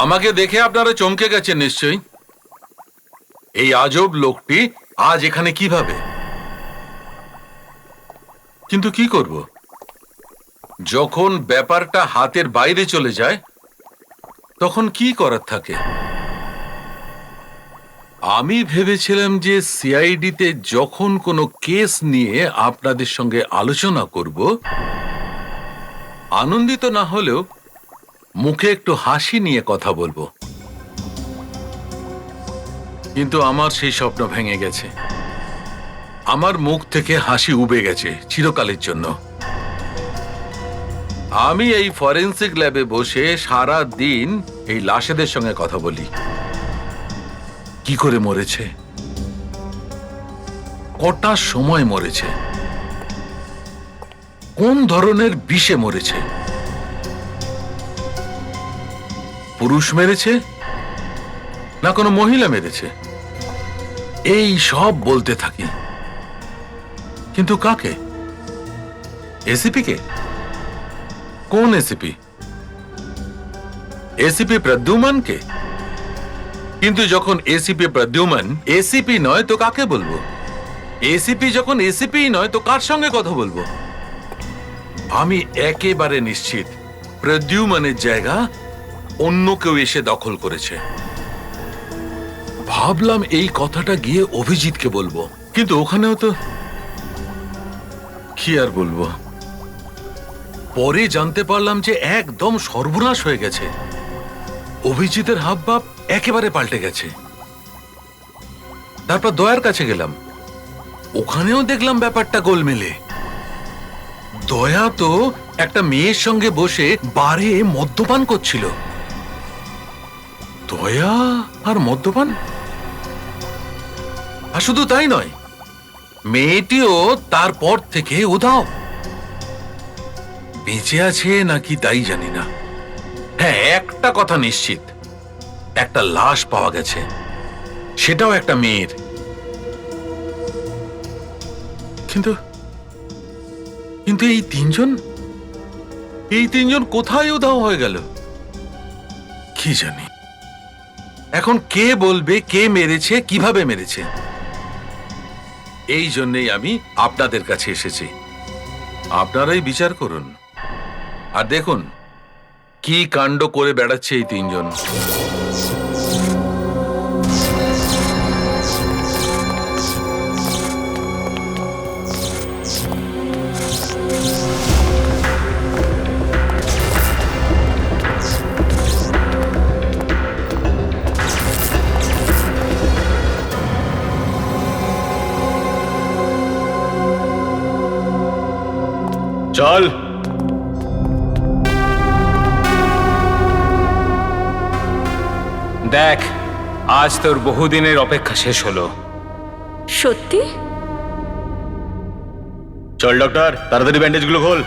আমাকে দেখে আপনারা চমকে গেছেন নিশ্চয়ই। এই আজব লোকটি আজ এখানে কিভাবে? কিন্তু কি করব, যখন ব্যাপারটা হাতের বাইরে চলে যায় তখন কি করার থাকে? আমি ভেবেছিলাম যে সিআইডিতে যখন কোনো কেস নিয়ে আপনাদের সঙ্গে আলোচনা করব, আনন্দিত না হলেও মুখে একটু হাসি নিয়ে কথা বলবো। কিন্তু আমার সেই স্বপ্ন ভেঙে গেছে। আমার মুখ থেকে হাসি উবে গেছে চিরকালের জন্য। আমি এই ফরেন্সিক ল্যাবে বসে সারা দিন এই লাশেদের সঙ্গে কথা বলি। কি করে মরেছে, কটা সময় মরেছে, কোন ধরনের বিষে মরেছে, পুরুষ মেরেছে না কোনো মহিলা মেরেছে, এই সব বলতে থাকি। কিন্তু কাকে? এসিপি কে? কোন এসিপি? এসিপি প্রদ্যুম্ন কে? কিন্তু যখন এসিপি প্রদ্যুম্ন এসিপি নয় তো কাকে বলবো? এসিপি যখন এসিপি নয় তো কার সঙ্গে কথা বলবো? আমি একেবারে নিশ্চিত প্রদ্যুম্নের জায়গা অন্য কেউ এসে দখল করেছে। ভাবলাম এই কথাটা গিয়ে অভিজিৎকে বলবো, কিন্তু ওখানেও তো কি আর বলবো। পরে জানতে পারলাম যে একদম সর্বনাশ হয়ে গেছে। অভিজিতের হাবভাব একেবারে পাল্টে গেছে। তারপর দয়ার কাছে গেলাম, ওখানেও দেখলাম ব্যাপারটা গোলমেলে। দয়া তো একটা মেয়ের সঙ্গে বসে বারে মদ্যপান করছিল। দয়া আর মদ্যপান? আর শুধু তাই নয়, মেয়েটিও তারপর থেকে উধাও। বেঁচে আছে নাকি তাই জানি না। হ্যাঁ, একটা কথা নিশ্চিত, একটা লাশ পাওয়া গেছে, সেটাও একটা মেয়ের। কিন্তু কিন্তু এই তিনজন কোথায় উধাও হয়ে গেল কি জানি। এখন কে বলবে কে মেরেছে, কিভাবে মেরেছে? এই জন্যই আমি আপনাদের কাছে এসেছি। আপনারাই বিচার করুন। আর দেখুন কি কাণ্ড করে বেড়াচ্ছে এই তিনজন। চল। দেখ, আজ তোর বহুদিনের অপেক্ষা শেষ হলো। সত্যি? চল ডক্টর, তাড়াতাড়ি ব্যান্ডেজগুলো খোল।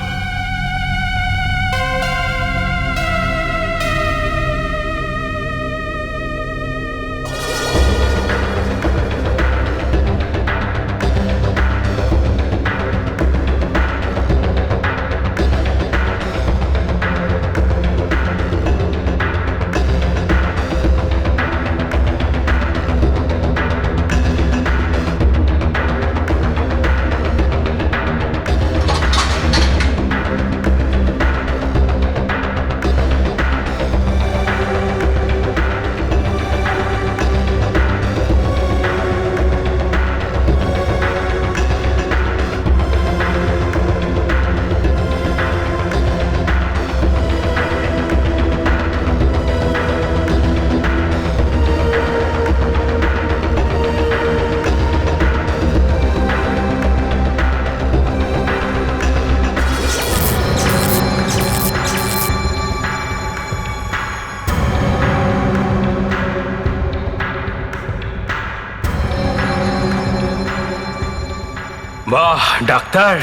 বাহ ডাক্তার,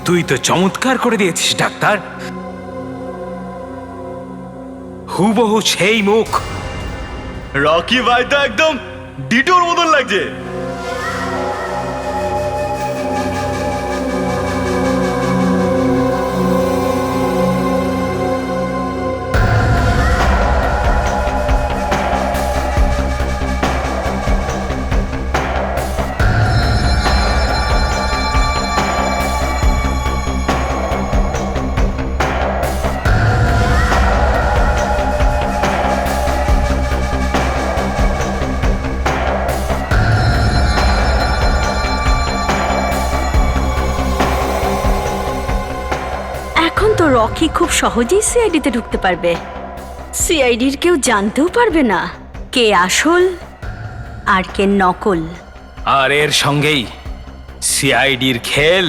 তুই তো চমৎকার করে দিয়েছিস ডাক্তার। হুবহু সেই মুখ। রকি ভাই তো একদম ডিটোর মতন লাগছে। রকি খুব সহজেই সিআইডিতে ঢুকতে পারবে। সিআইডির কেউ জানতেও পারবে না কে আসল আর কে নকল। আর এর সঙ্গেই সিআইডির খেল।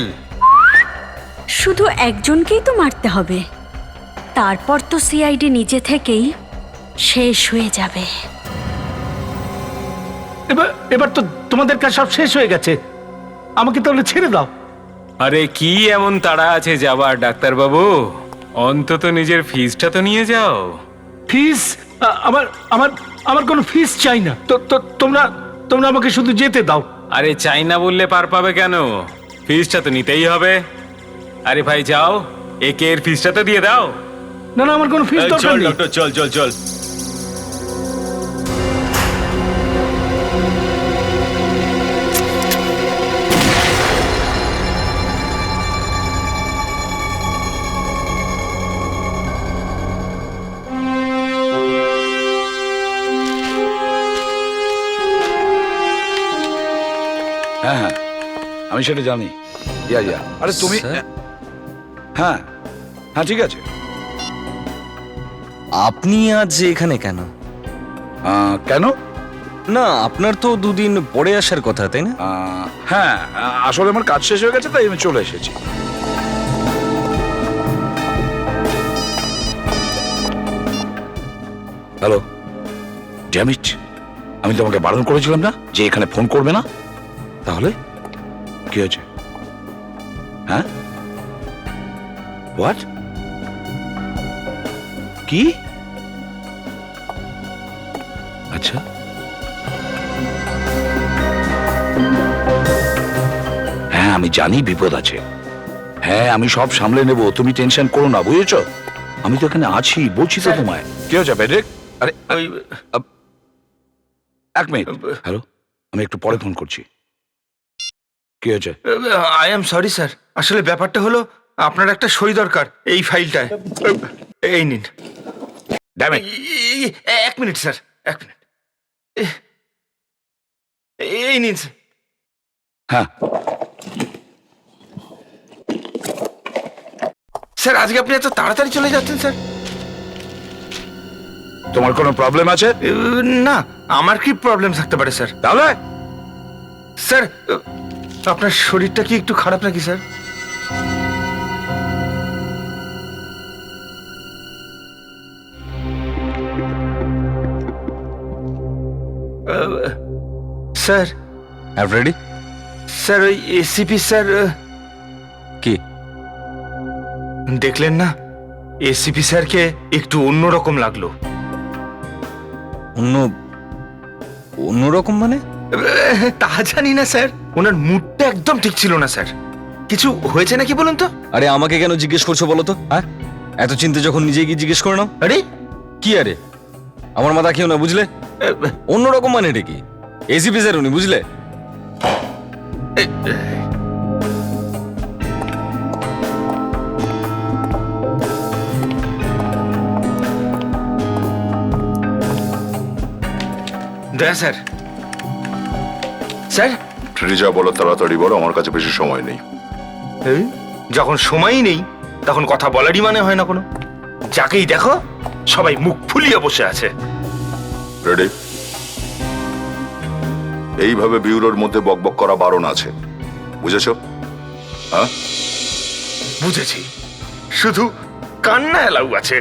শুধু একজনকেই তো মারতে হবে, তারপর তো সিআইডি নিজে থেকেই শেষ হয়ে যাবে। এবার এবার তো তোমাদের কাজ সব শেষ হয়ে গেছে, আমাকে তাহলে ছেড়ে দাও। আরে কি এমন তাড়া আছে যাবার ডাক্তারবাবু? অন্তত নিজের ফিজটা তো নিয়ে যাও। ফিস? আমার আমার আমার কোনো ফিস চাই না। তো তোমরা তোমরা আমাকে শুধু যেতে দাও। আরে চাই না বললে পার পাবে কেন? ফিজটা তো নিতেই হবে। আরে ভাই যাও, একে এর ফিজটা তো দিয়ে দাও। না না, আমার কোনো ফিস দরকার চল নেই। ডক্টর, চল চল চল। হ্যাঁ হ্যাঁ, আমি সেটা জানি। ইয়া আরে তুমি, হ্যাঁ হ্যাঁ ঠিক আছে। আপনি আজ এখানে কেন? কেন? না, আপনার তো দুদিন পরে আসার কথা, তাই না? হ্যাঁ, আসলে আমার কাজ শেষ হয়ে গেছে তাই আমি চলে এসেছি। হ্যালো ড্যামিট, আমি তোমাকে বারণ করেছিলাম না যে এখানে ফোন করবে না? তাহলে কি হয়েছে? হ্যাঁ, হোয়াট? কি? আচ্ছা, হ্যাঁ আমি জানি বিপদ আছে। হ্যাঁ আমি সব সামলে নেব, তুমি টেনশন করো না, বুঝেছো? আমি তো এখানে আছি, বলছি তো তোমায়। কি হয়েছে বেডেক? আরে ওই এক মিনিট। হ্যালো, আমি একটু পরে ফোন করছি। কি হয়েছে? আই এম সরি স্যার, আসলে ব্যাপারটা হলো আপনার একটা সই দরকার এই ফাইলটায়। এই নিন। Damn it. এক মিনিট স্যার, এক মিনিট। এই নিন স্যার। হ্যাঁ স্যার আজকে আপনি এত তাড়াতাড়ি চলে যাচ্ছেন স্যার? তোমার কোনো প্রবলেম আছে? না, আমার কি প্রবলেম থাকতে পারে স্যার? তাহলে স্যার আপনার শরীরটা কি একটু খারাপ নাকি স্যার? Sir ready? স্যার ওই এসিপি স্যার, কি দেখলেন না এসিপি স্যারকে একটু অন্যরকম লাগলো। অন্যরকম মানে? তা জানি না স্যার, ওনার মুডটা একদম ঠিক ছিল না স্যার। কিছু হয়েছে নাকি বলুন তো? আরে আমাকে কেন জিজ্ঞেস করছো বলো তো? হ্যাঁ, এত চিন্তা যখন নিজে গিয়ে জিজ্ঞেস করে নাও। আরে কি আরে, আমার মাথা খেও না, বুঝলে? অন্যরকম মানে এটা কি? এসিপি স্যার উনি, বুঝলে? দয়া স্যার। স্যার যা বলো তাড়াতাড়ি বলো, আমার কাছে বেশি সময় নেই। এই, যখন সময়ই নেই তখন কথা বলারই মানে হয় না কোনো। যাকেই দেখো সবাই মুখ ফুলিয়ে বসে আছে। রেডি? এইভাবে বিউরোর মধ্যে বকবক করা বারণ আছে, বুঝেছো? হ্যাঁ বুঝেছি, শুধু কান্না এলাউ আছে।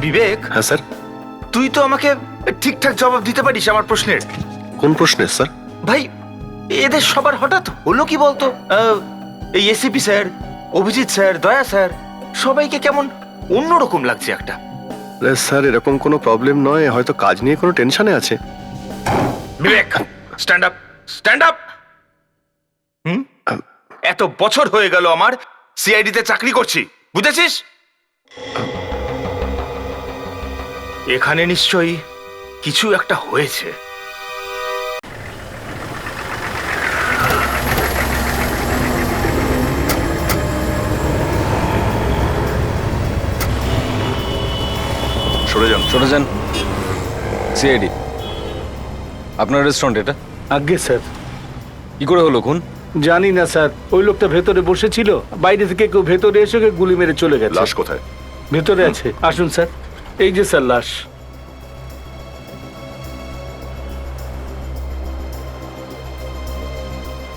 বিবেক। হ্যাঁ স্যার। তুই তো আমাকে ঠিকঠাক জবাব দিতে পারিস আমার প্রশ্নের। কোন প্রশ্নের স্যার? ভাই এদের সবার হঠাৎ হলো কি বলতো? এই এসিপি স্যার, অভিজিৎ স্যার, দয়া স্যার, সবাইকে কেমন অন্যরকম লাগছে একটা। স্যার এরকম কোনো প্রবলেম নয়, হয়তো কাজ নিয়ে কোনো টেনশনে আছে। বিবেক স্ট্যান্ড আপ, স্ট্যান্ড আপ। এত বছর হয়ে গেল আমার সিআইডিতে চাকরি করছি, বুঝেছিস? এখানে নিশ্চয়ই কিছু একটা হয়েছে। সরে যান। সরে যান। সিআইডি আপনার রেস্টুরেন্ট এটা? আগে স্যার। কি করে হলো খুন? জানি না স্যার, ওই লোকটা ভেতরে বসেছিল, বাইরে থেকে কেউ ভেতরে এসে ওকে গুলি মেরে চলে গেছে। লাশ কোথায়? ভেতরে আছে, আসুন স্যার। এই যে স্যার লাশ।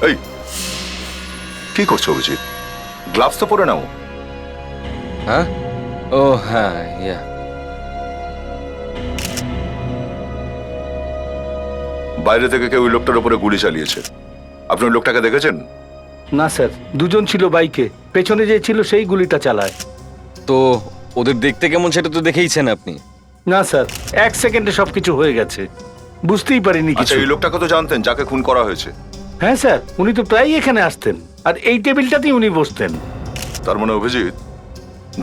এই কি করছো অভিজিৎ? গ্লাভস তো পরে নাও। হ্যাঁ, ও হ্যাঁ, ইয়া। বাইরে থেকে কেউ ওই লোকটার উপরে গুলি চালিয়েছে। আপনি ওই লোকটাকে দেখেছেন? না স্যার, দুজন ছিল বাইকে, পেছনে যে ছিল সেই গুলিটা চালায়। তো ওদের দেখতে কেমন সেটা তো দেখেইছেন আপনি। না স্যার, 1 সেকেন্ডে সবকিছু হয়ে গেছে, বুঝতেই পারিনি আচ্ছা, কিছু। এই লোকটাকে তো জানতেন যাকে খুন করা হয়েছে? হ্যাঁ স্যার, উনি তো প্রায়ই এখানে আসতেন, আর এই টেবিলটাতেই উনি বসতেন। তার মানে অভিজিৎ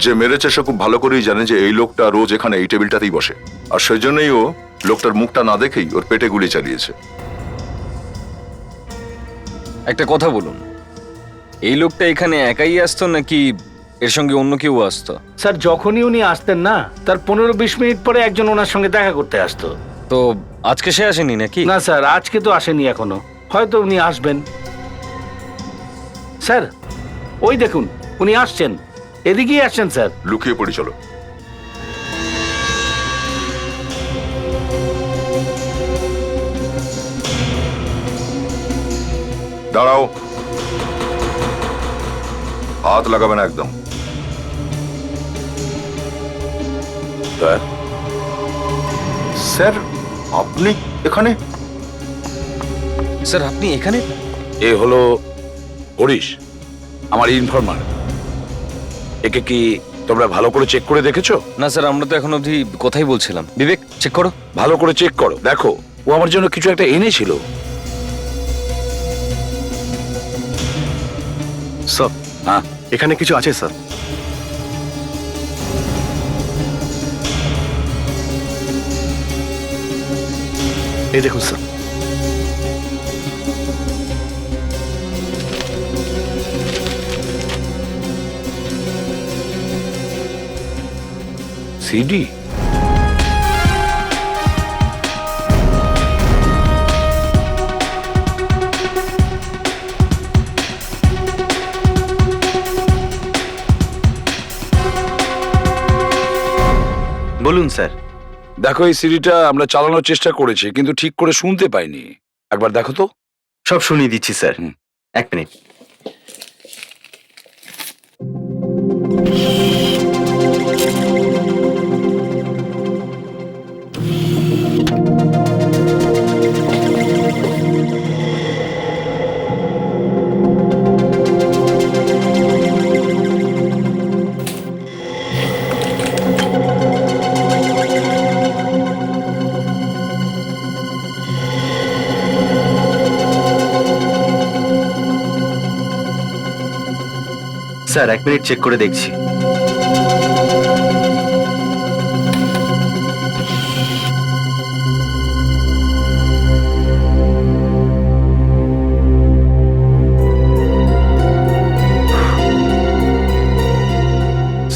যে মেরেছে সে খুব ভালো করেই জানে যে এই লোকটা রোজ এখানে এই টেবিলটাতেই বসে, আর সেই জন্যই ও লোকটার মুখটা না দেখেই ওর পেটে গুলি চালিয়েছে। একটা কথা বলুন, এই লোকটা এখানে একাই আসতো নাকি এর সঙ্গে অন্য কেউ আসতো? স্যার, যখনই উনি আসতেন না, তার 15-20 মিনিট পরে একজন ওনার সঙ্গে দেখা করতে আসতো। তো আজকে সে আসেনি নাকি? না স্যার, আজকে তো আসেনি এখনো, হয়তো উনি আসবেন। স্যার, ওই দেখুন উনি আসছেন, এদিকেই আসছেন স্যার। লুকিয়ে পড়ি চলো। দাঁড়াও, হাত লাগাবে না একদম। স্যার, আপনি এখানে? স্যার, আপনি এখানে? এ হলো হরিশ, আমার ইনফরমার। একে কি তোমরা ভালো করে চেক করে দেখেছো? না স্যার, আমরা তো এখন অবধি কথাই বলছিলাম। বিবেক, চেক করো। ভালো করে চেক করো, দেখো ও আমার জন্য কিছু একটা এনেছিল। স্যার, হ্যাঁ, এখানে কিছু আছে স্যার। এই দেখুন স্যার। সিডি। বলুন স্যার। দেখো, এই সিডিটা আমরা চালানোর চেষ্টা করেছি কিন্তু ঠিক করে শুনতে পাইনি। একবার দেখো তো। সব শুনিয়ে দিচ্ছি স্যার। হুম। 1 মিনিট। স্যার, 1 মিনিট চেক করে দেখছি।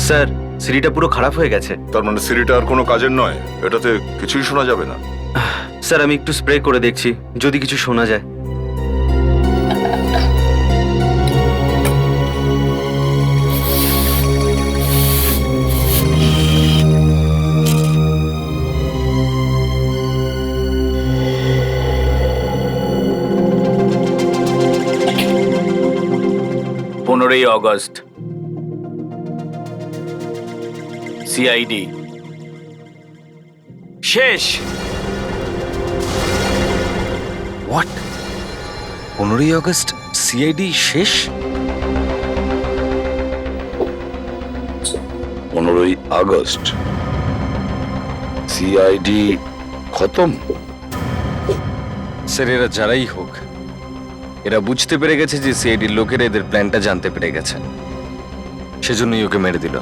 স্যার, সিডিটা পুরো খারাপ হয়ে গেছে। তার মানে সিরিটা আর কোনো কাজের নয়? এটাতে কিছুই শোনা যাবে না? স্যার, আমি একটু স্প্রে করে দেখছি, যদি কিছু শোনা যায়। আগস্ট, সিআইডি শেষ। হোয়াট? 15ই আগস্ট সিআইডি শেষ? 15ই আগস্ট সিআইডি খতম। স্যার, এরা যারাই হোক, এরা বুঝতে পেরে গেছে যে সিআইডির লোকেরা এদের প্ল্যানটা জানতে পেরে গেছে, সেজন্যই ওকে মেরে দিল।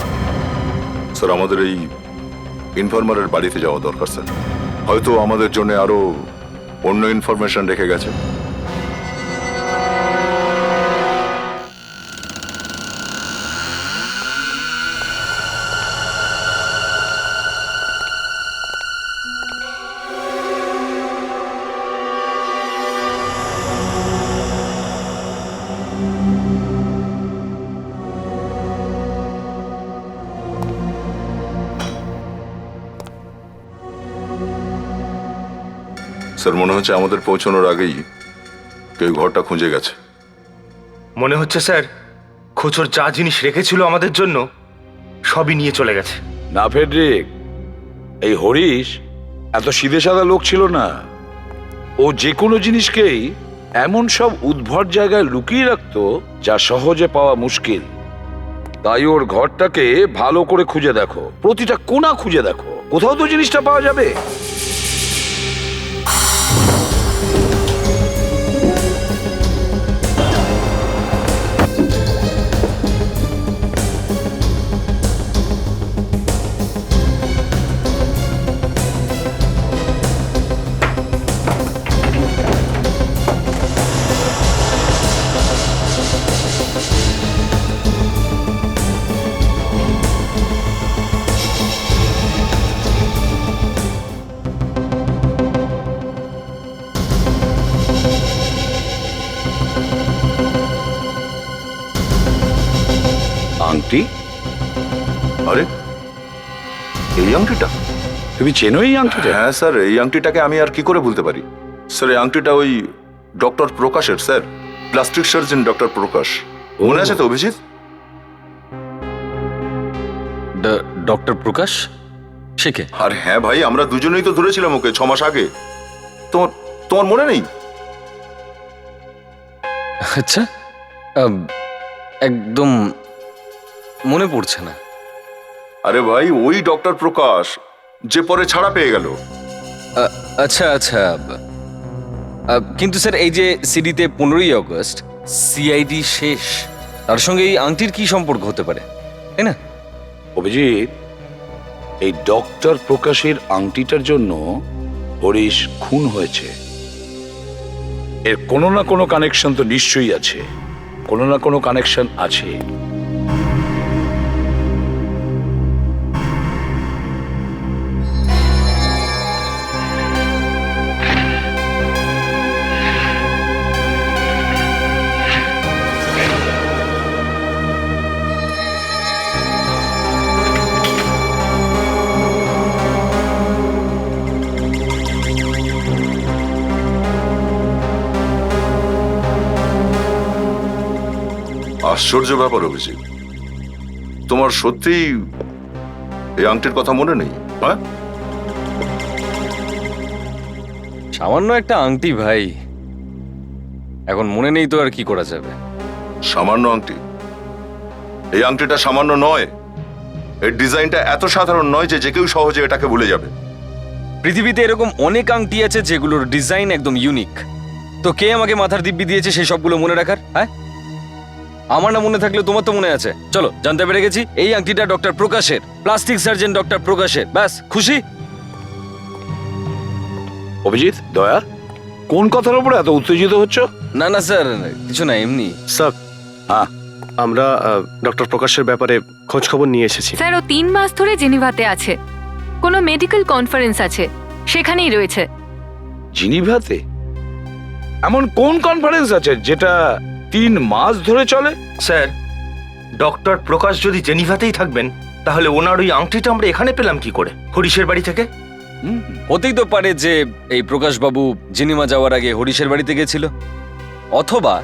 স্যার, আমাদের এই ইনফরমারের বাড়িতে যাওয়া দরকার স্যার। হয়তো আমাদের জন্য আরো অন্য ইনফরমেশন রেখে গেছে। স্যার মনে হচ্ছে আমাদের পৌঁছানোর আগেই কেউ ঘরটা খুঁজে গেছে। মনে হচ্ছে স্যার খোঁচর যা জিনিস রেখেছিল আমাদের জন্য সবই নিয়ে চলে গেছে। না ফেডরিক, এই হরিশ এত সিধে সাদা লোক ছিল না। ও যে কোনো জিনিসকেই এমন সব উদ্ভট জায়গায় লুকিয়ে রাখতো যা সহজে পাওয়া মুশকিল। তাই ওর ঘরটাকে ভালো করে খুঁজে দেখো, প্রতিটা কোণা খুঁজে দেখো, কোথাও তো জিনিসটা পাওয়া যাবে। আংটি? আরে এই আংটিটা? তুমি চেনো এই আংটিটা? হ্যাঁ স্যার, এই আংটিটাকে আমি আর কি করে ভুলতে পারি। স্যার এই আংটিটা ওই ডক্টর প্রকাশের, স্যার প্লাস্টিক সার্জন ডক্টর প্রকাশ। মনে আছে তো অভিজিৎ? ডক্টর প্রকাশ? সে কে? আর হ্যাঁ ভাই, আমরা দুজনেই তো ধরেছিলাম ওকে 6 মাস আগে। তোমার তোমার মনে নেই? আচ্ছা, একদম মনে পড়ছে না। আরে ভাই ওই ডক্টর প্রকাশ যে পরে ছাড়া পেয়ে গেল। আচ্ছা আচ্ছা, কিন্তু স্যার এই যে সিডিতে 15ই অগস্ট সিআইডি শেষ, তার সঙ্গে এই আংটির কি সম্পর্ক হতে পারে, তাই না? অভিজিৎ, এই ডক্টর প্রকাশের আংটিটার জন্য হরিশ খুন হয়েছে। এর কোনো না কোনো কানেকশন তো নিশ্চয়ই আছে, কোনো না কোনো কানেকশন আছে। আশ্চর্য ব্যাপার অভিজিৎ, তোমার সত্যি এই আংটির কথা মনে নেই? হ্যাঁ, সামান্য একটা আংটি ভাই, এখন মনে নেই তো আর কি করা যাবে। সামান্য আংটি? এই আংটিটা সামান্য নয়, এর ডিজাইনটা এত সাধারণ নয় যে যে কেউ সহজে এটাকে ভুলে যাবে। পৃথিবীতে এরকম অনেক আংটি আছে যেগুলোর ডিজাইন একদম ইউনিক। তো কে আমাকে মাথার দিব্যি দিয়েছে সেই সবগুলো মনে রাখার? হ্যাঁ, আমার না মনে থাকলেও তোমার তো মনে আছে। চলো, জানতে পেরে গেছি এই আংটিটা ডক্টর প্রকাশের, প্লাস্টিক সার্জন ডক্টর প্রকাশের। ব্যাস, খুশি? অভিজিৎ, দয়া, কোন কথার উপরে এত উত্তেজিত হচ্ছ? না না স্যার, কিছু না, এমনি। স্যার, হ্যাঁ, আমরা ডক্টর প্রকাশের ব্যাপারে খোঁজ খবর নিয়ে এসেছি। স্যার, ও 3 মাস ধরে জেনিভাতে আছে, কোনো মেডিকেল কনফারেন্স আছে, সেখানেই রয়েছে। জিনিভাতে? এমন কোন কনফারেন্স আছে যেটা 3 মাস ধরে চলে? স্যার, ডক্টর প্রকাশ যদি জেনিভাতেই থাকবেন তাহলে ওনার ওই আংটিটা আমরা এখানে পেলাম কি করে, হরিশের বাড়ি থেকে? হতেই তো পারে যে এই প্রকাশবাবু জেনিভা যাওয়ার আগে হরিশের বাড়িতে গেছিল, অথবা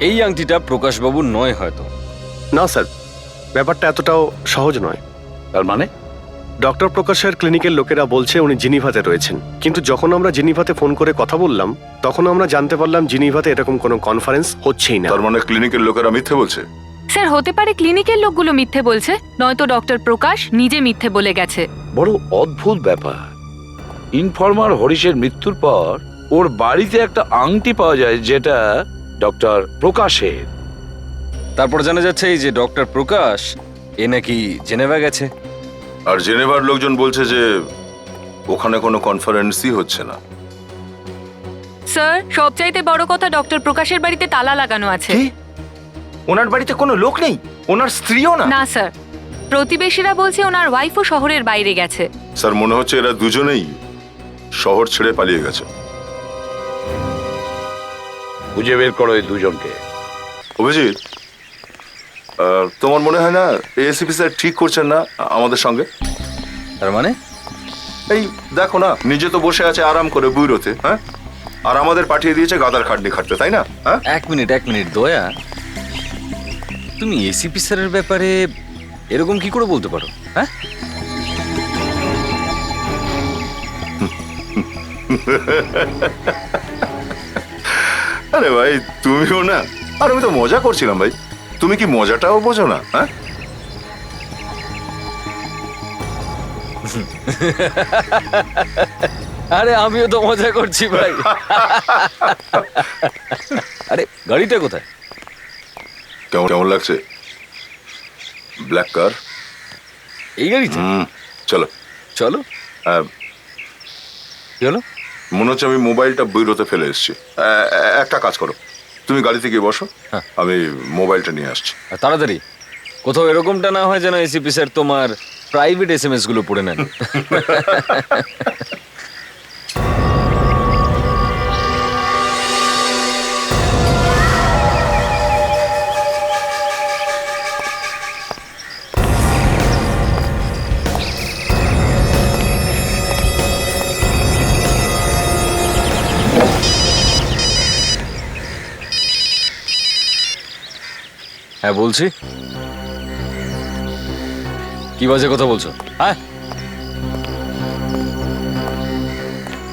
এই আংটিটা প্রকাশবাবুর নয় হয়তো। না স্যার, ব্যাপারটা এতটাও সহজ নয়। তার মানে? ডক্টর প্রকাশের ক্লিনিকের লোকেরা বলছে উনি জিনিভাতে রয়েছেন, কিন্তু যখন আমরা জিনিভাতে ফোন করে কথা বললাম তখন আমরা জানতে পারলাম জিনিভাতে এরকম কোনো কনফারেন্স হচ্ছেই না। তার মানে ক্লিনিকের লোকেরা মিথ্যে বলছে? স্যার, হতে পারে ক্লিনিকের লোকগুলো মিথ্যে বলছে, নয়তো ডক্টর প্রকাশ নিজে মিথ্যে বলে গেছে। বড় অদ্ভুত ব্যাপার। ইনফর্মার হরিশের মৃত্যুর পর ওর বাড়িতে একটা আংটি পাওয়া যায় যেটা ডক্টর প্রকাশের। তারপর জানা যাচ্ছে এই যে ডক্টর প্রকাশ এ নাকি জেনেভা গেছে। আর জেনেভার লোকজন বলছে যে ওখানে কোনো কনফারেন্সই হচ্ছে না। স্যার, সবচাইতে বড় কথা, ডক্টর প্রকাশের বাড়িতে তালা লাগানো আছে। কি? ওনার বাড়িতে কোনো লোক নেই? ওনার স্ত্রীও না? না স্যার, প্রতিবেশীরা বলছে ওনার ওয়াইফও শহরের বাইরে গেছে। স্যার মনে হচ্ছে এরা দুজনেই শহর ছেড়ে পালিয়ে গেছে। খুঁজে বের করো এই দুজনকে। অভিজিৎ, তোমার মনে হয় না এএসিপি স্যার ঠিক করছেন না আমাদের সঙ্গে? তার মানে? এই দেখো না, নিজে তো বসে আছে আরাম করে ব্যুরোতে, হ্যাঁ, আর আমাদের পাঠিয়ে দিয়েছে গাদার খাটনি খাটতে, তাই না? হ্যাঁ, এক মিনিট দয়া, তুমি এসিপি স্যারের ব্যাপারে এরকম কি করে বলতে পারো? হ্যাঁ, আরে ভাই তুমিও না, আর আমি তো মজা করছিলাম ভাই, তুমি কি মজাটাও বোঝো না? হ্যাঁ, আরে আমিও তো মজা করছি ভাই। আরে গাড়িটা কোথায়? কেমন কেমন লাগছে ব্ল্যাক কার? এই গাড়িটা? চলো চলো। আহ, কি হলো? মনে হচ্ছে আমি মোবাইলটা ব্যুরোতে ফেলে এসেছি। একটা কাজ করো, তুমি গাড়িতে গিয়ে বসো, হ্যাঁ। আমি মোবাইলটা নিয়ে আসছি। আর তাড়াতাড়ি, কোথাও এরকমটা না হয় যেন এসিপি স্যার তোমার প্রাইভেট এসএমএস গুলো পড়ে নেন। হ্যাঁ বলছি, কি বাজে কথা বলছো? হ্যাঁ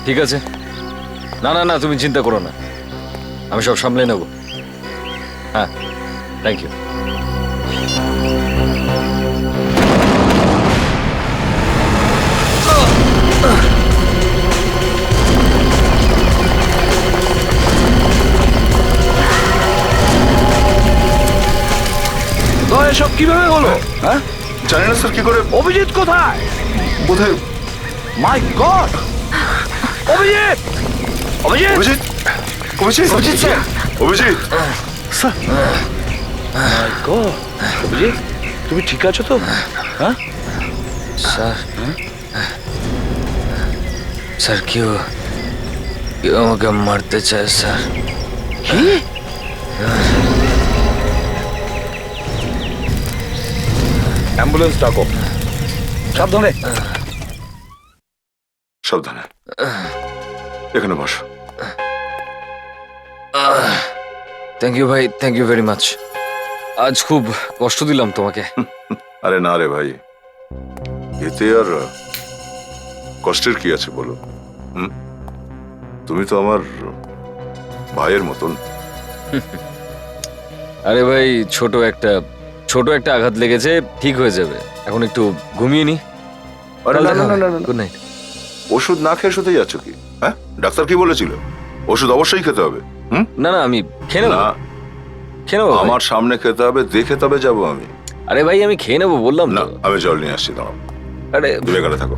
ঠিক আছে, না তুমি চিন্তা করো না, আমি সব সামলে নেব। হ্যাঁ, থ্যাংক ইউ। এসব কিভাবে হলো? হ্যাঁ, জানি না স্যার কি করে। অভিজিৎ কোথায়? বোধহয় মাই গড! অভিজিৎ! অভিজিৎ! অভিজিৎ, অভিজিৎ, অভিজিৎ স্যার, অভিজিৎ, মাই গড! অভিজিৎ, তুমি ঠিক আছো তো? হ্যাঁ স্যার, স্যার কেউ আমাকে মারতে চায় স্যার। কি? অ্যাম্বুলেন্স ডাকো, সাবধানে। সাবধানে, এখানে বসো। থ্যাংক ইউ ভাই, থ্যাংক ইউ ভেরি মাচ। আজ খুব কষ্ট দিলাম তোমাকে। আরে না রে ভাই, এতে আর কষ্টের কি আছে বলো? তুমি তো আমার ভাইয়ের মতন। আরে ভাই, ছোট একটা আঘাত লেগেছে, ঠিক হয়ে যাবে। এখন একটু ঘুমিয়ে নি। আরে না না না না, গুড নাইট। ওষুধ না খেয়ে শুতে যাচ্ছ কি? হ্যাঁ, ডাক্তার কি বলেছিল? ওষুধ অবশ্যই খেতে হবে। না আমি খেয়ে নেবো। না, খেয়ে নেবো ভাই। আমার সামনে খেতে হবে, দেখে তবে যাবো আমি। আরে ভাই আমি খেয়ে নেবো বললাম না, তো। আমি জল নিয়ে আসছি, দাঁড়াও। আরে তুমি এখানে থাকো।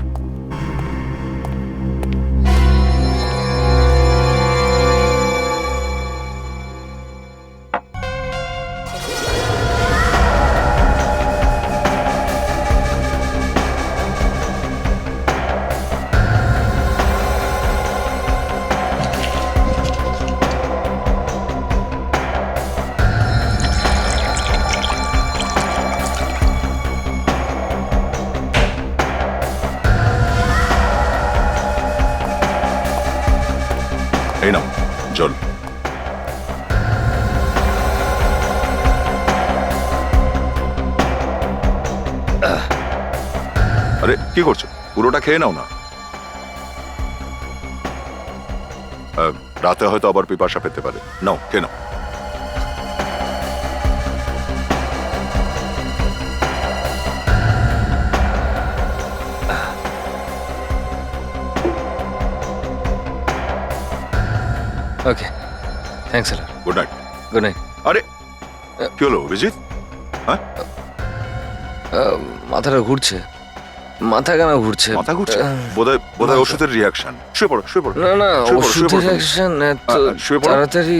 এই নাও জল। আরে কি করছো? পুরোটা খেয়ে নাও না, রাতে হয়তো আবার পিপাসা পেতে পারে। নাও, খেয়ে নাও। Okay, thanks sir. Good night. Good night. আরে কি হলো অভিজিৎ? হ্যাঁ, মাথাটা ঘুরছে, মাথা কেন ঘুরছে? মাথা ঘুরছে? বোধহয় ওষুধের রিয়াকশন। শুয়ে পড়ো, শুয়ে পড়ো। না শুয়ে পড়ো, শুয়ে ওষুধের পড়ো। অ্যাকশন এত শুয়ে পড়ো। তাড়াতাড়ি।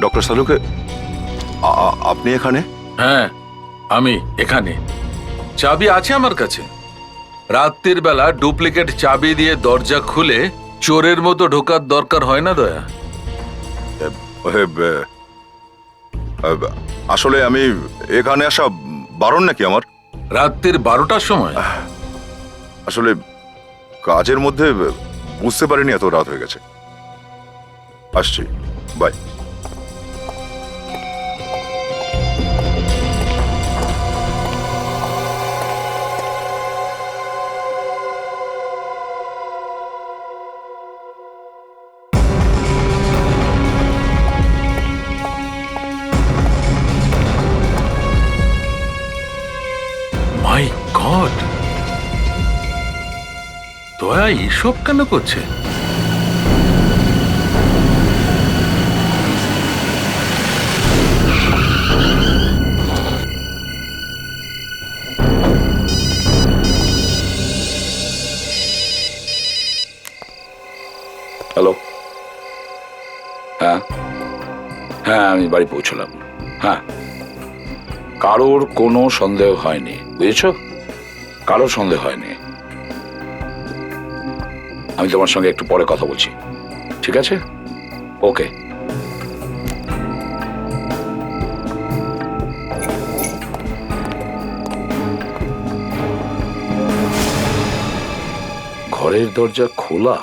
ডক্টর সালুকে আপনি এখানে? হ্যাঁ, আমি এখানে। চাবি আছে আমার কাছে। রাত্রির বেলা ডুপ্লিকেট চাবি দিয়ে দরজা খুলে চোরের মতো ঢোকার দরকার হয় না দয়া। আসলে আমি এখানে আসা বারণ নাকি আমার? রাত্রির 12টার সময়? আসলে কাজের মধ্যে বুঝতে পারিনি এত রাত হয়ে গেছে। আসছি, বাই। মাই গড, দয়া এসব কেন করছে? হ্যালো, হ্যাঁ হ্যাঁ, আমি বাড়ি পৌঁছলাম। হ্যাঁ, কারোর কোনো সন্দেহ হয়নি, বুঝেছ? কারোর সন্দেহ হয়নি। আমি তোমার সঙ্গে একটু পরে কথা বলছি, ঠিক আছে? ওকে। ঘরের দরজা খোলা।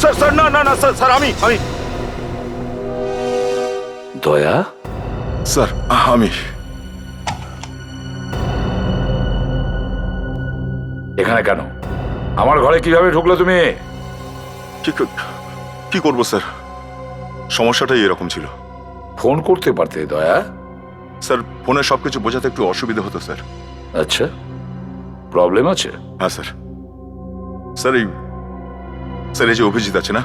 স্যার স্যার, না না না স্যার, স্যার আমি দয়া, স্যার আমি এখানে কেন? আমার ঘরে কিভাবে ঢুকলো তুমি? কি করবো স্যার, সমস্যাটাই এরকম ছিল। ফোন করতে পারতে দয়া। স্যার ফোনে সবকিছু বোঝাতে একটু অসুবিধা হতো স্যার। আচ্ছা, প্রবলেম আছে? হ্যাঁ স্যার। স্যার এই যে অভিজিৎ আছে না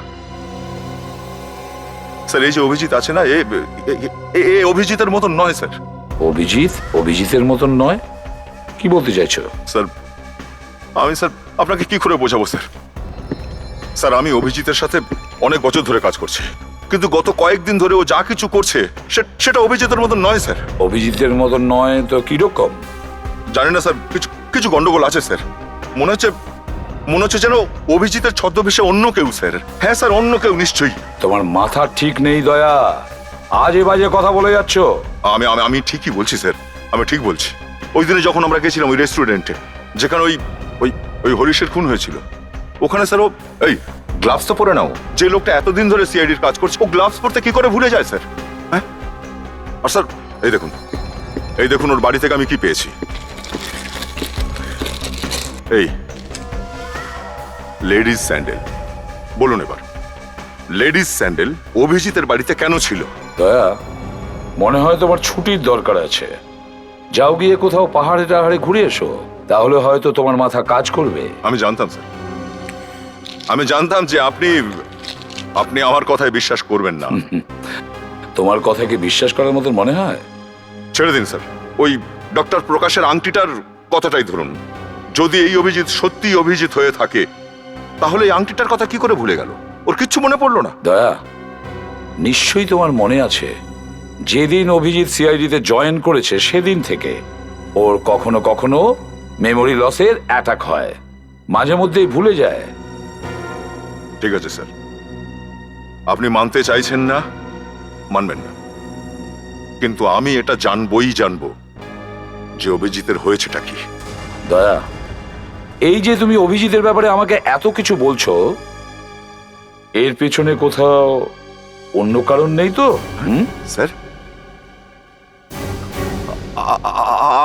স্যার, এই যে অভিজিৎ আছে না, এ অভিজিতের মতন নয় স্যার। অভিজিতের মতন নয়? কি বলতে চাইছো? স্যার আমি স্যার আপনাকে কি করে বোঝাবো স্যার? স্যার আমি অভিজিতের সাথে অনেক বছর ধরে কাজ করছি, কিন্তু গত কয়েকদিন ধরে ও যা কিছু করছে সেটা অভিজিতের মতন নয় স্যার। অভিজিতের মতন নয় তো কি রকম? জানি না স্যার, কিছু গন্ডগোল আছে স্যার। মনে হচ্ছে যেন অভিজিতের ছদ্মবেশে অন্য কেউ স্যার। হ্যাঁ স্যার, অন্য কেউ নিশ্চয়ই। তোমার মাথা ঠিক নেই দয়া, আজে বাজে কথা বলে যাচ্ছ। আমি ঠিকই বলছি স্যার, আমি ঠিক বলছি। ওই দিনে যখন আমরা গেছিলাম ওই রেস্টুরেন্টে যেখানে ওই হরিশের খুন হয়েছিল, ওখানে স্যার ও এই গ্লাভস তো পরে নাও। যে লোকটা এতদিন ধরে সিআইডির কাজ করছে, ও গ্লাভস পরতে কি করে ভুলে যায় স্যার? হ্যাঁ, আর স্যার এই দেখুন, এই দেখুন ওর বাড়ি থেকে আমি কি পেয়েছি। এই লেডিস স্যান্ডেল। বলুন এবার, লেডিস স্যান্ডেল অভিজিতের বাড়িতে কেন ছিল? দয়া, মনে হয় তোমার ছুটির দরকার আছে। যাও গিয়ে কোথাও পাহাড়ে টাহাড়ে ঘুরে এসো, তাহলে হয়তো তোমার মাথা কাজ করবে। আমি জানতাম স্যার, আমি জানতাম যে আপনি আপনি আমার কথায় বিশ্বাস করবেন না। তোমার কথা কি বিশ্বাস করার মতন মনে হয়? ছেড়ে দিন স্যার, ওই ডক্টর প্রকাশের আংটিটার কথাটাই ধরুন। যদি এই অভিজিৎ সত্যি অভিজিৎ হয়ে থাকে, তাহলে এই আংটিটার কথা কি করে ভুলে গেল? ওর কিচ্ছু মনে পড়লো না? দয়া, নিশ্চয়ই তোমার মনে আছে, যেদিন অভিজিৎ সিআইডিতে জয়েন করেছে সেদিন থেকে ওর কখনো কখনো মেমোরি লসের অ্যাটাক হয়, মাঝে মধ্যেই ভুলে যায়। ঠিক আছে স্যার, আপনি মানতে চাইছেন না, মানবেন না, কিন্তু আমি এটা জানবই জানবো যে অভিজিতের হয়েছেটা কি। দয়া, এই যে তুমি অভিজিতের ব্যাপারে আমাকে এত কিছু বলছো, এর পেছনে কোথাও অন্য কারণ নেই তো? স্যার,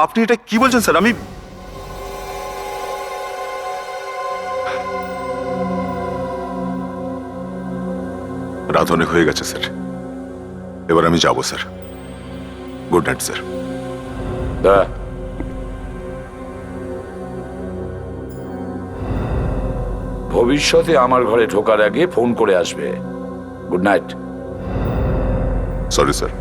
আপনি এটা কি বলছেন স্যার? আমি রাত অনেক হয়ে গেছে স্যার, এবার আমি যাবো স্যার। Good night sir. দয়া, ভবিষ্যতে আমার ঘরে ঢোকার আগে ফোন করে আসবে। Good night. Sorry sir.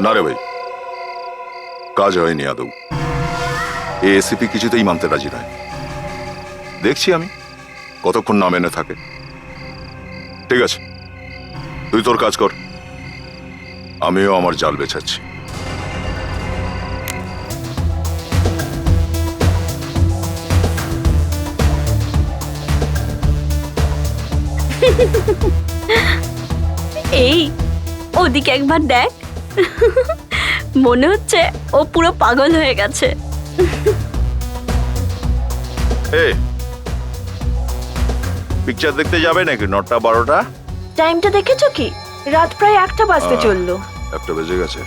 না রে ভাই, কাজ হয়নি আদৌ। এসিপি কিছুতেই মানতে রাজি নয়। দেখছি আমি কতক্ষণ না মেনে থাকে। ঠিক আছে, তুই তোর কাজ কর, আমিও আমার জাল বেছাচ্ছি। এই ওদিকে একবার দেখ, মনে হচ্ছে ও পুরো পাগল হয়ে গেছে। পিকচার দেখতে যাবে নাকি 9টা 12টা? টাইমটা দেখেছো কি? রাত প্রায় 1টা বাজতে চললো। 1টা বেজে গেছে।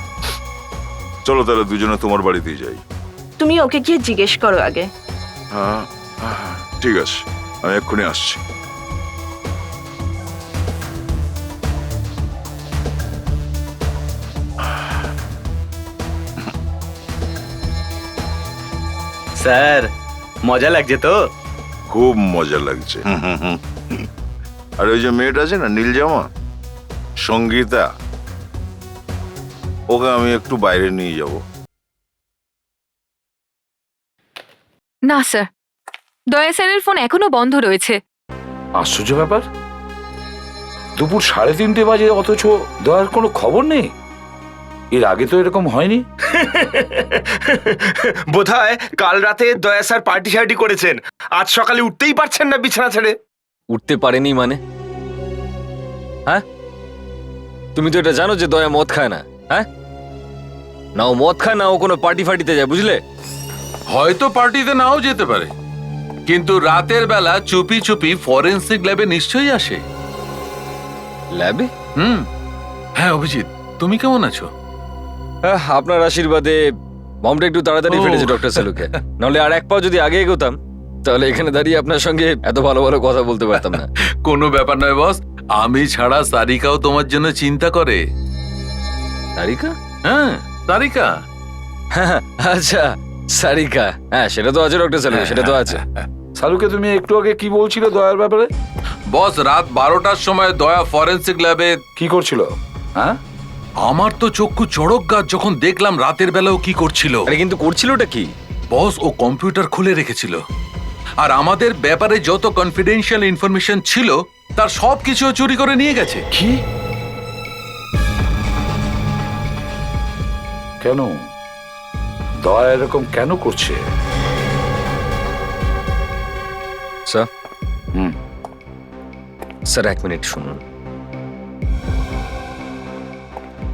চলো তাহলে দুজনে তোমার বাড়িতেই যাই। তুমি ওকে গিয়ে জিজ্ঞেস করো আগে। হ্যাঁ, ঠিক আছে, আমি এক্ষুনি আসছি। স্যার, মজা লাগছে তো? খুব মজা লাগছে। আর ওই যে মেয়েটা আছে না নীল জামা, সঙ্গীতা, ওকে আমি একটু বাইরে নিয়ে যাব। না স্যার, দয়া স্যারের ফোন এখনো বন্ধ রয়েছে। আশ্চর্য ব্যাপার, দুপুর 3:30 বাজে অথচ দয়ার কোনো খবর নেই। এর আগে তো এরকম হয়নি। বোধহয় কাল রাতে দয়া স্যার পার্টি শার্টি করেছেন, আজ সকালে উঠতেই পারছেন না বিছানা ছেড়ে। উঠতে পারেনি মানে? হ্যাঁ, তুমি তো এটা জানো যে দয়া মদ খায় না। হ্যাঁ, না ও মদ খায়, না ও কোনো পার্টি ফার্টিতে যায়, বুঝলে? হয়তো পার্টিতে নাও যেতে পারে, কিন্তু রাতের বেলা চুপি চুপি ফরেনসিক ল্যাবে নিশ্চয়ই আসে। ল্যাবে? হ্যাঁ অভিজিৎ, তুমি কেমন আছো? আপনার আশীর্বাদে বমটা একটু তাড়াতাড়ি ফেটেছে ডক্টর সেলুকে। নাহলে আর এক পাও যদি আগে এগোতাম, তাহলে এখানে দাঁড়িয়ে আপনার সঙ্গে এত ভালো ভালো কথা বলতে পারতাম না। কোনো ব্যাপার নয় বস, আমি ছাড়া সারিকাও তোমার জন্য চিন্তা করে। সারিকা? হ্যাঁ সারিকা। হ্যাঁ, আচ্ছা সারিকা, হ্যাঁ সেটা তো আছে ডক্টর সেলু, সেটা তো আছে। সালুকে তুমি একটু আগে কি বলছিলে দয়ার ব্যাপারে? বস, রাত 12টার সময় দয়া ফরেনসিক ল্যাবে কি করছিল? হ্যাঁ, আমার তো চক্ষু চড়ক গাছ যখন দেখলাম রাতের বেলাও কি করছিল। আরে কিন্তু করছিলটা কি? বস, ও কম্পিউটার খুলে রেখেছিল, আর আমাদের ব্যাপারে যত কনফিডেন্সিয়াল ইনফরমেশন ছিল তার সবকিছু চুরি করে নিয়ে গেছে। কি? কেন দয়া এরকম কেন করছে? স্যার, স্যার 1 মিনিট শুনুন।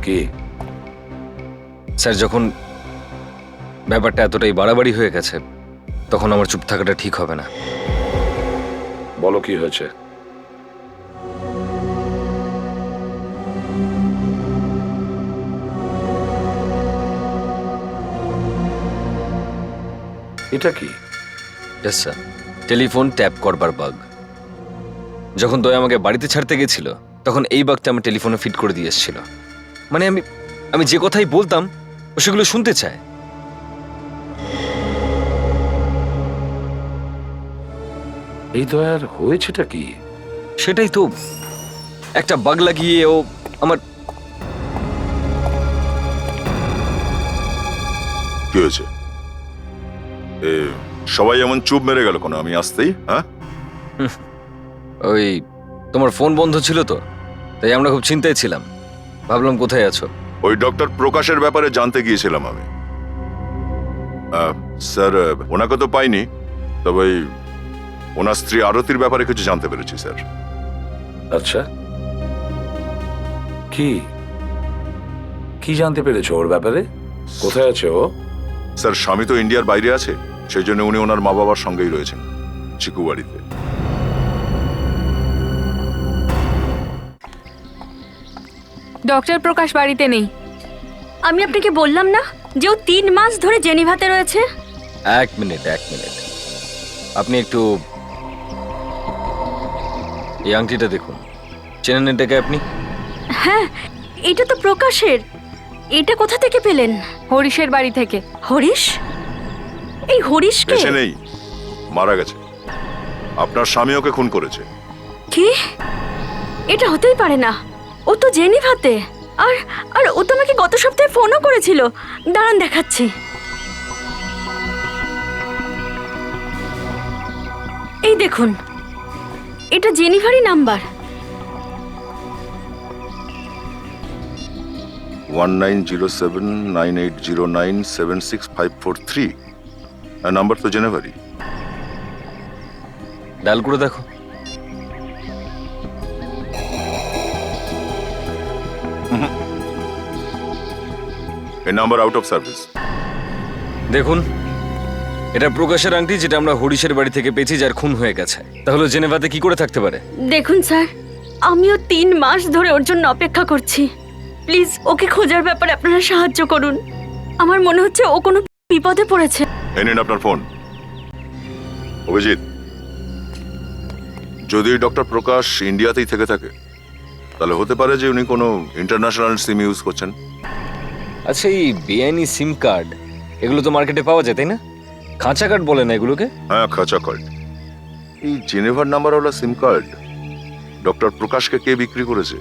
কি? স্যার, যখন ব্যাপারটা এতটাই বাড়াবাড়ি হয়ে গেছে, তখন আমার চুপ থাকাটা ঠিক হবে না। বলো কি হয়েছে? এটা কি? ইয়েস স্যার, টেলিফোন ট্যাপ করবার বাগ। যখন দয়া আমাকে বাড়িতে ছাড়তে গেছিল তখন এই বাগটা আমার টেলিফোনে ফিট করে দিয়ে এসেছিল। মানে আমি যে কথাই বলতাম ও সেগুলো শুনতে চায়। এই দয়ার হয়েছেটা কি? সেটাই তো, একটা বাগ লাগিয়ে ও আমার কি হয়েছে? সবাই এমন চুপ মেরে গেল কোনো আমি আসতেই? হ্যাঁ, ওই তোমার ফোন বন্ধ ছিল তো, তাই আমরা খুব চিন্তায় ছিলাম, ভাবলাম কোথায় আছো। ওই ডক্টর প্রকাশের ব্যাপারে জানতে গিয়েছিলাম আমি। স্যার, ওনাকে তো পাইনি, তবে ওই ওনার স্ত্রী আরতির ব্যাপারে কিছু জানতে পেরেছি স্যার। আচ্ছা, কি কি জানতে পেরেছো ওর ব্যাপারে? কোথায় আছে ও? স্যার, স্বামী তো ইন্ডিয়ার বাইরে আছে, সেই জন্য উনি ওনার মা বাবার সঙ্গেই রয়েছেন চিকু বাড়িতে। ডক্টর প্রকাশ বাড়িতে নেই। আমি আপনাকে বললাম না যে ও 3 মাস ধরে জেনিভাতে রয়েছে। এক মিনিট, আপনি একটু এই আংটিটা দেখুন, চেনেন এটাকে আপনি? হ্যাঁ, এটা তো প্রকাশের। এটা কোথা থেকে পেলেন? হরিশের বাড়ি থেকে। হরিশ? এই হরিশকে? বেঁচে নেই, মারা গেছে। আপনার স্বামী ওকে খুন করেছে। কি? এটা হতেই পারে না, ও তো জেনিভাতে। আর আর ও তো আমাকে গত সপ্তাহে ফোনও করেছিল। দাঁড়ান দেখাচ্ছি। এই দেখুন, এটা জেনিভারই নাম্বার। 190798097653 নাম্বার তো জেনেভারি। ডায়াল করে দেখো। এই নাম্বার আউট অফ সার্ভিস। দেখুন, এটা প্রকাশের আংটি যেটা আমরা হরিশের বাড়ি থেকে পেয়েছি, যার খুন হয়ে গেছে। তাহলে জেনেভাতে কি করে থাকতে পারে? দেখুন স্যার, আমিও 3 মাস ধরে ওর জন্য অপেক্ষা করছি। প্লিজ ওকে খোঁজার ব্যাপারে আপনারা সাহায্য করুন। আমার মনে হচ্ছে ও কোনো বিপদে পড়েছে। এই নিন আপনার ফোন। অভিজিৎ, যদি ডক্টর প্রকাশ ইন্ডিয়াতেই থেকে থাকে তাহলে হতে পারে যে উনি কোনো ইন্টারন্যাশনাল সিম ইউজ করছেন। আচ্ছা, এই বেআইনি সিম কার্ড এগুলো তো মার্কেটে পাওয়া যায়, তাই না? খাঁচা কার্ড বলে না এগুলোকে? হ্যাঁ, খাঁচা কার্ড। এই জেনেভার নাম্বারওয়ালা সিম কার্ড ডক্টর প্রকাশকে কে বিক্রি করেছে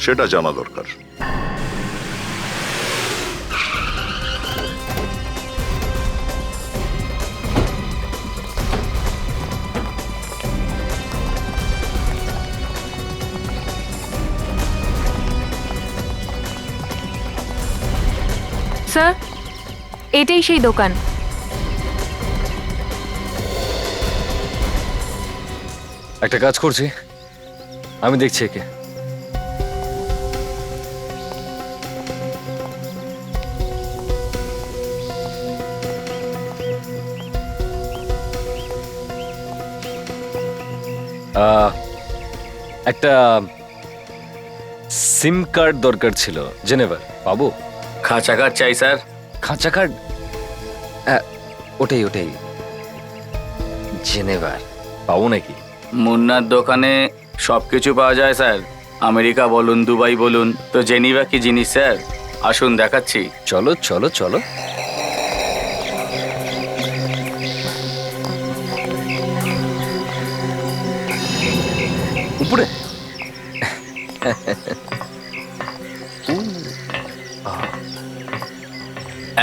সেটা জানা দরকার। স্যার, এটাই সেই দোকান। একটা কাজ করছি, আমি দেখছি একে। একটা সিম কার্ড দরকার ছিল জেনেভার, পাবো? খাঁচা কার্ড চাই স্যার। খাঁচা কার্ড? ওটাই জেনেভার পাবো নাকি? মুন্নার দোকানে সবকিছু পাওয়া যায় স্যার। আমেরিকা বলুন, দুবাই বলুন, তো জেনিভা কি জিনিস স্যার? আসুন দেখাচ্ছি। চলো চলো চলো। উপরে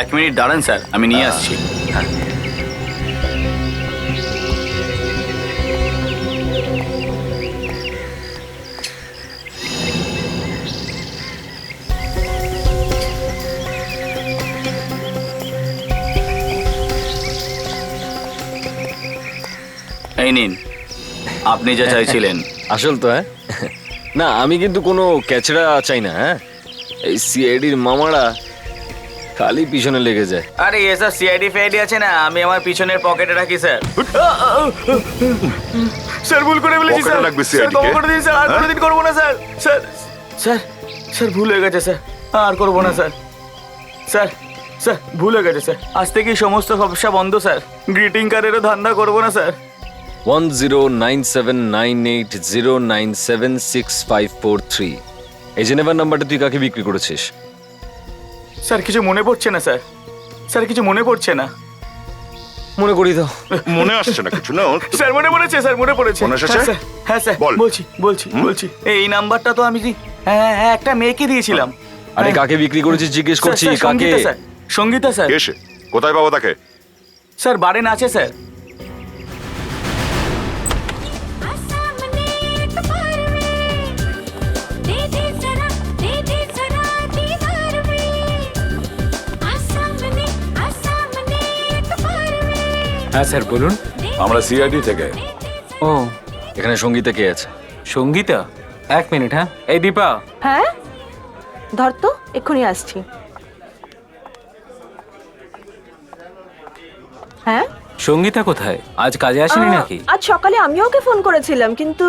1 মিনিট দাঁড়ান স্যার, আমি নিয়ে আসছি। এই নিন, আপনি যা চাইছিলেন। আসল তো? হ্যাঁ না, আমি কিন্তু কোনো ক্যাচড়া চাই না। হ্যাঁ, এই সিআইডির মামারা খালি পিছনে লেগে যায়। আরে এসব সিআইডি ফেআইডি আছে না, আমি আমার পিছনের পকেটে রাখি স্যার। স্যার ভুল করে ফেলেছি পকেটে স্যার। রাখবি স্যার CID ক্ষমা কে? করে দিন স্যার, আর হ্যাঁ? কোনোদিন করবো না স্যার। স্যার স্যার স্যার ভুল হয়ে গেছে স্যার, আর করবো না স্যার। স্যার স্যার ভুল হয়ে গেছে স্যার, আজ থেকেই সমস্ত ব্যবসা বন্ধ স্যার। গ্রিটিং কার্ডেরও ধান্দা করবো না স্যার। 109798097653 এই জেনেভার নাম্বারটা তুই কাকে বিক্রি করেছিস? স্যার কিছু মনে পড়ছে না স্যার, স্যার কিছু মনে পড়ছে না। মনে করি দাও। মনে আসছে না কিছু না ওর? স্যার মনে পড়েছে, স্যার মনে পড়েছে। মনে এসেছে? হ্যাঁ স্যার, হ্যাঁ স্যার বল। বলছি বলছি বলছি। এই নাম্বারটা তো আমি হ্যাঁ হ্যাঁ একটা মেয়েকে দিয়েছিলাম। আরে হ্যাঁ। কাকে বিক্রি করেছিস জিজ্ঞেস স্যার, করছি, স্যার, কাকে? Sangeeta sir, Sangeeta sir. কে সে? কোথায় পাবো তাকে? স্যার বারেন আছে স্যার। হ্যাঁ স্যার বলুন। আমরা সিআইডি থেকে। ও এখানে সঙ্গীতা কে আছে? সঙ্গীতা, এক মিনিট। হ্যাঁ এই দীপা, হ্যাঁ ধর তো, এক্ষুনি আসছি। হ্যাঁ সঙ্গীতা কোথায়? আজ কাজে আসেনি নাকি? আজ সকালে আমিও ওকে ফোন করেছিলাম, কিন্তু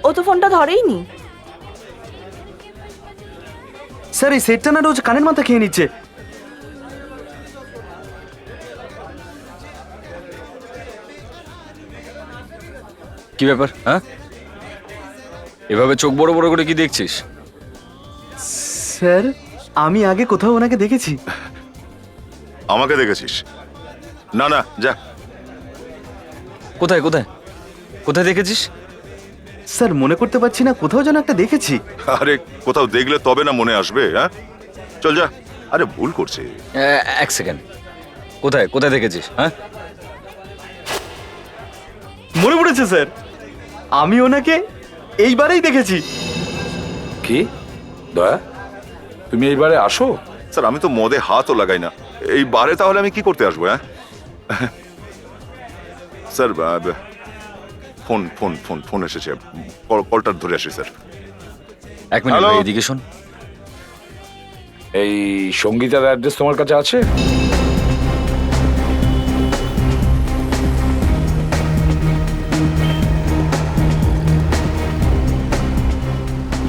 ও তো ফোনটা ধরেইনি। স্যার এই সেটটা না রোজ কানের মাথা খেয়ে নিচ্ছে। কি ব্যাপার? হ্যাঁ, এভাবে চোখ বড় বড় করে কি দেখছিস? স্যার আমি আগে কোথাও ওনাকে দেখেছি। আমাকে দেখেছিস? না না, যা। কোথায় কোথায় কোথায় দেখেছিস? স্যার মনে করতে পারছি না, কোথাও যেন একটা দেখেছি। আরে কোথাও দেখলে তবে না মনে আসবে, হ্যাঁ? চল যা। আরে ভুল করছে। এক সেকেন্ড, কোথায় কোথায় দেখেছিস? হ্যাঁ, মনে পড়েছে স্যার, আমি ওনাকে এইবারেই দেখেছি। কি দয়া, তুমি এইবারে আসো? স্যার আমি তো মদে হাতও লাগাই না, এই বারে তাহলে আমি কি করতে আসবো? হ্যাঁ sir, phone phone phone phone এসেছে, কলটা ধরে আসি স্যার। এক মিনিট হ্যালো? ভাই, এদিকে শোন। এই সঙ্গীতার অ্যাড্রেস তোমার কাছে আছে?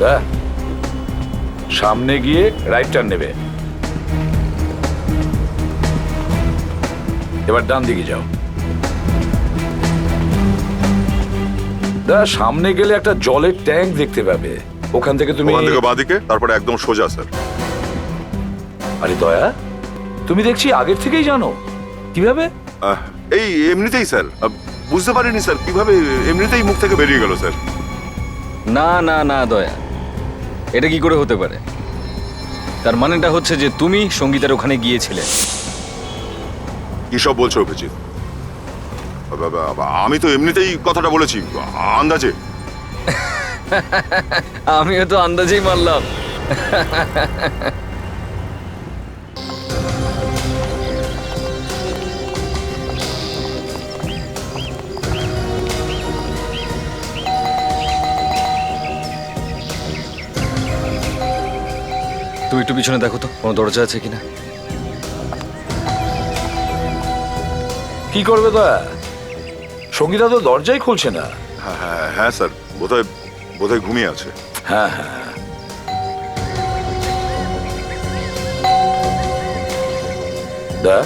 দয়া, সামনে গিয়ে রাইট টার্ন নেবে, এবার ডান দিকে যাও। দয়া, সামনে গেলে একটা জলের ট্যাঙ্ক দেখতে পাবে, ওখান থেকে তুমি। ওখান থেকে বাঁদিকে, তারপরে একদম সোজা স্যার। আরে দয়া, তুমি দেখছি আগের থেকেই জানো, কিভাবে? এই এমনিতেই স্যার, বুঝতে পারিনি স্যার কিভাবে, এমনিতেই মুখ থেকে বেরিয়ে গেল স্যার। না না না দয়া, এটা কি করে হতে পারে? তার মানেটা হচ্ছে যে তুমি সঙ্গীতার ওখানে গিয়েছিলে। কি সব বলছো অভিজিৎ? আমি তো এমনিতেই কথাটা বলেছি, আন্দাজে। আমিও তো আন্দাজেই মারলাম। তুমি একটু পিছনে দেখো তো, কোনো দরজা আছে কিনা। কি করবে দয়া? সঙ্গীতা তো দরজাই খুলছে না। হ্যাঁ হ্যাঁ হ্যাঁ স্যার, বোধহয় বোধহয় ঘুমিয়ে আছে। হ্যাঁ হ্যাঁ, দয়া,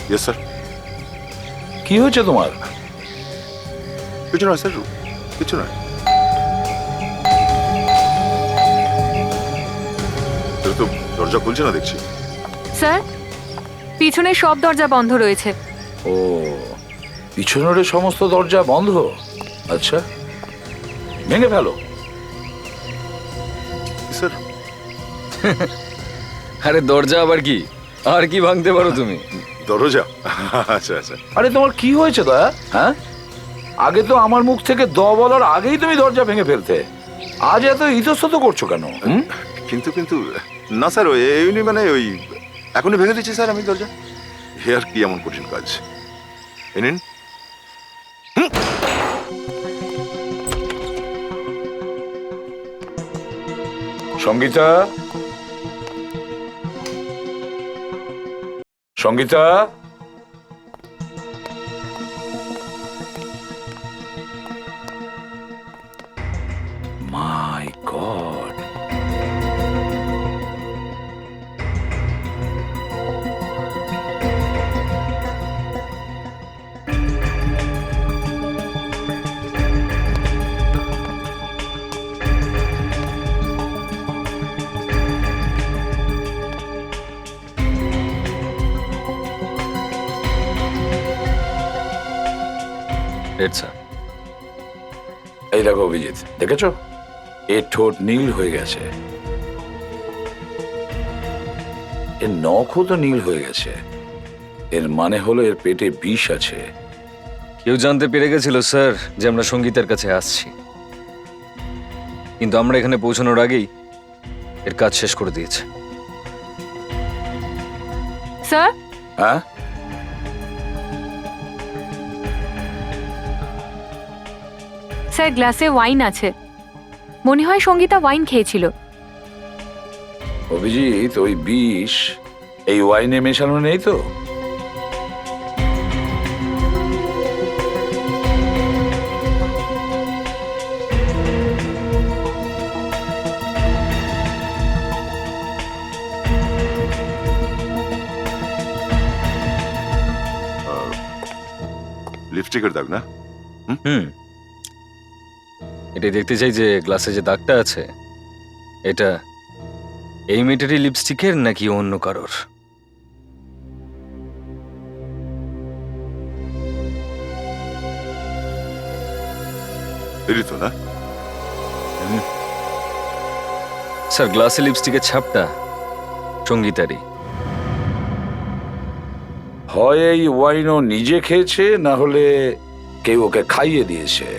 ইয়েস স্যার। কি হয়েছে তোমার? কিছু নয় স্যার, কিছু নয়। তো দরজা খুলছে না দেখছি। স্যার, পিছনের সব দরজা বন্ধ রয়েছে। ও, পিছনের সমস্ত দরজা বন্ধ? আচ্ছা, ভেঙে ফেলো। স্যার আরে দরজা আবার কি, আর কি ভাঙতে পারো তুমি? দরজা? আচ্ছা আচ্ছা। আরে তোমার কি হয়েছে দয়া? হ্যাঁ, আগে তো আমার মুখ থেকে দ বলার আগেই তুমি দরজা ভেঙে ফেলতে, আজ এত ইতস্তত করছো কেন? কিন্তু কিন্তু না স্যার, এমনি মানে ওই এখনই ভেঙে দিচ্ছি স্যার আমি দরজা। হে আর কি এমন কঠিন কাজ। এ নিন। সঙ্গীতা, সঙ্গীতা, মাই গড, রেড স্যার। এই দেখো অভিজিৎ, দেখেছো এর ঠোঁট নীল হয়ে গেছে, এর নখও তো নীল হয়ে গেছে। এর মানে হলো এর পেটে বিষ আছে। কেউ জানতে পেরে গেছিল স্যার যে আমরা সঙ্গীতের কাছে আসছি, কিন্তু আমরা এখানে পৌঁছানোর আগেই এর কাজ শেষ করে দিয়েছে। স্যার, হ্যাঁ, স্যার গ্লাসে ওয়াইন আছে, মনে হয় সঙ্গীতা ওয়াইন খেয়েছিল। অভিজিৎ ওই বিষ এই ওয়াইনে মেশানো নেই তো? লিপস্টিকের দাগ না? হুম, এটাই দেখতে চাই যে গ্লাসে যে দাগটা আছে এটা এই মেয়েটারই লিপস্টিকের নাকি অন্য কারোর। এরই তো না? স্যার গ্লাসে লিপস্টিকের ছাপটা সঙ্গীতারই। হয় এই ওয়াইন ও নিজে খেয়েছে, না হলে কেউ ওকে খাইয়ে দিয়েছে।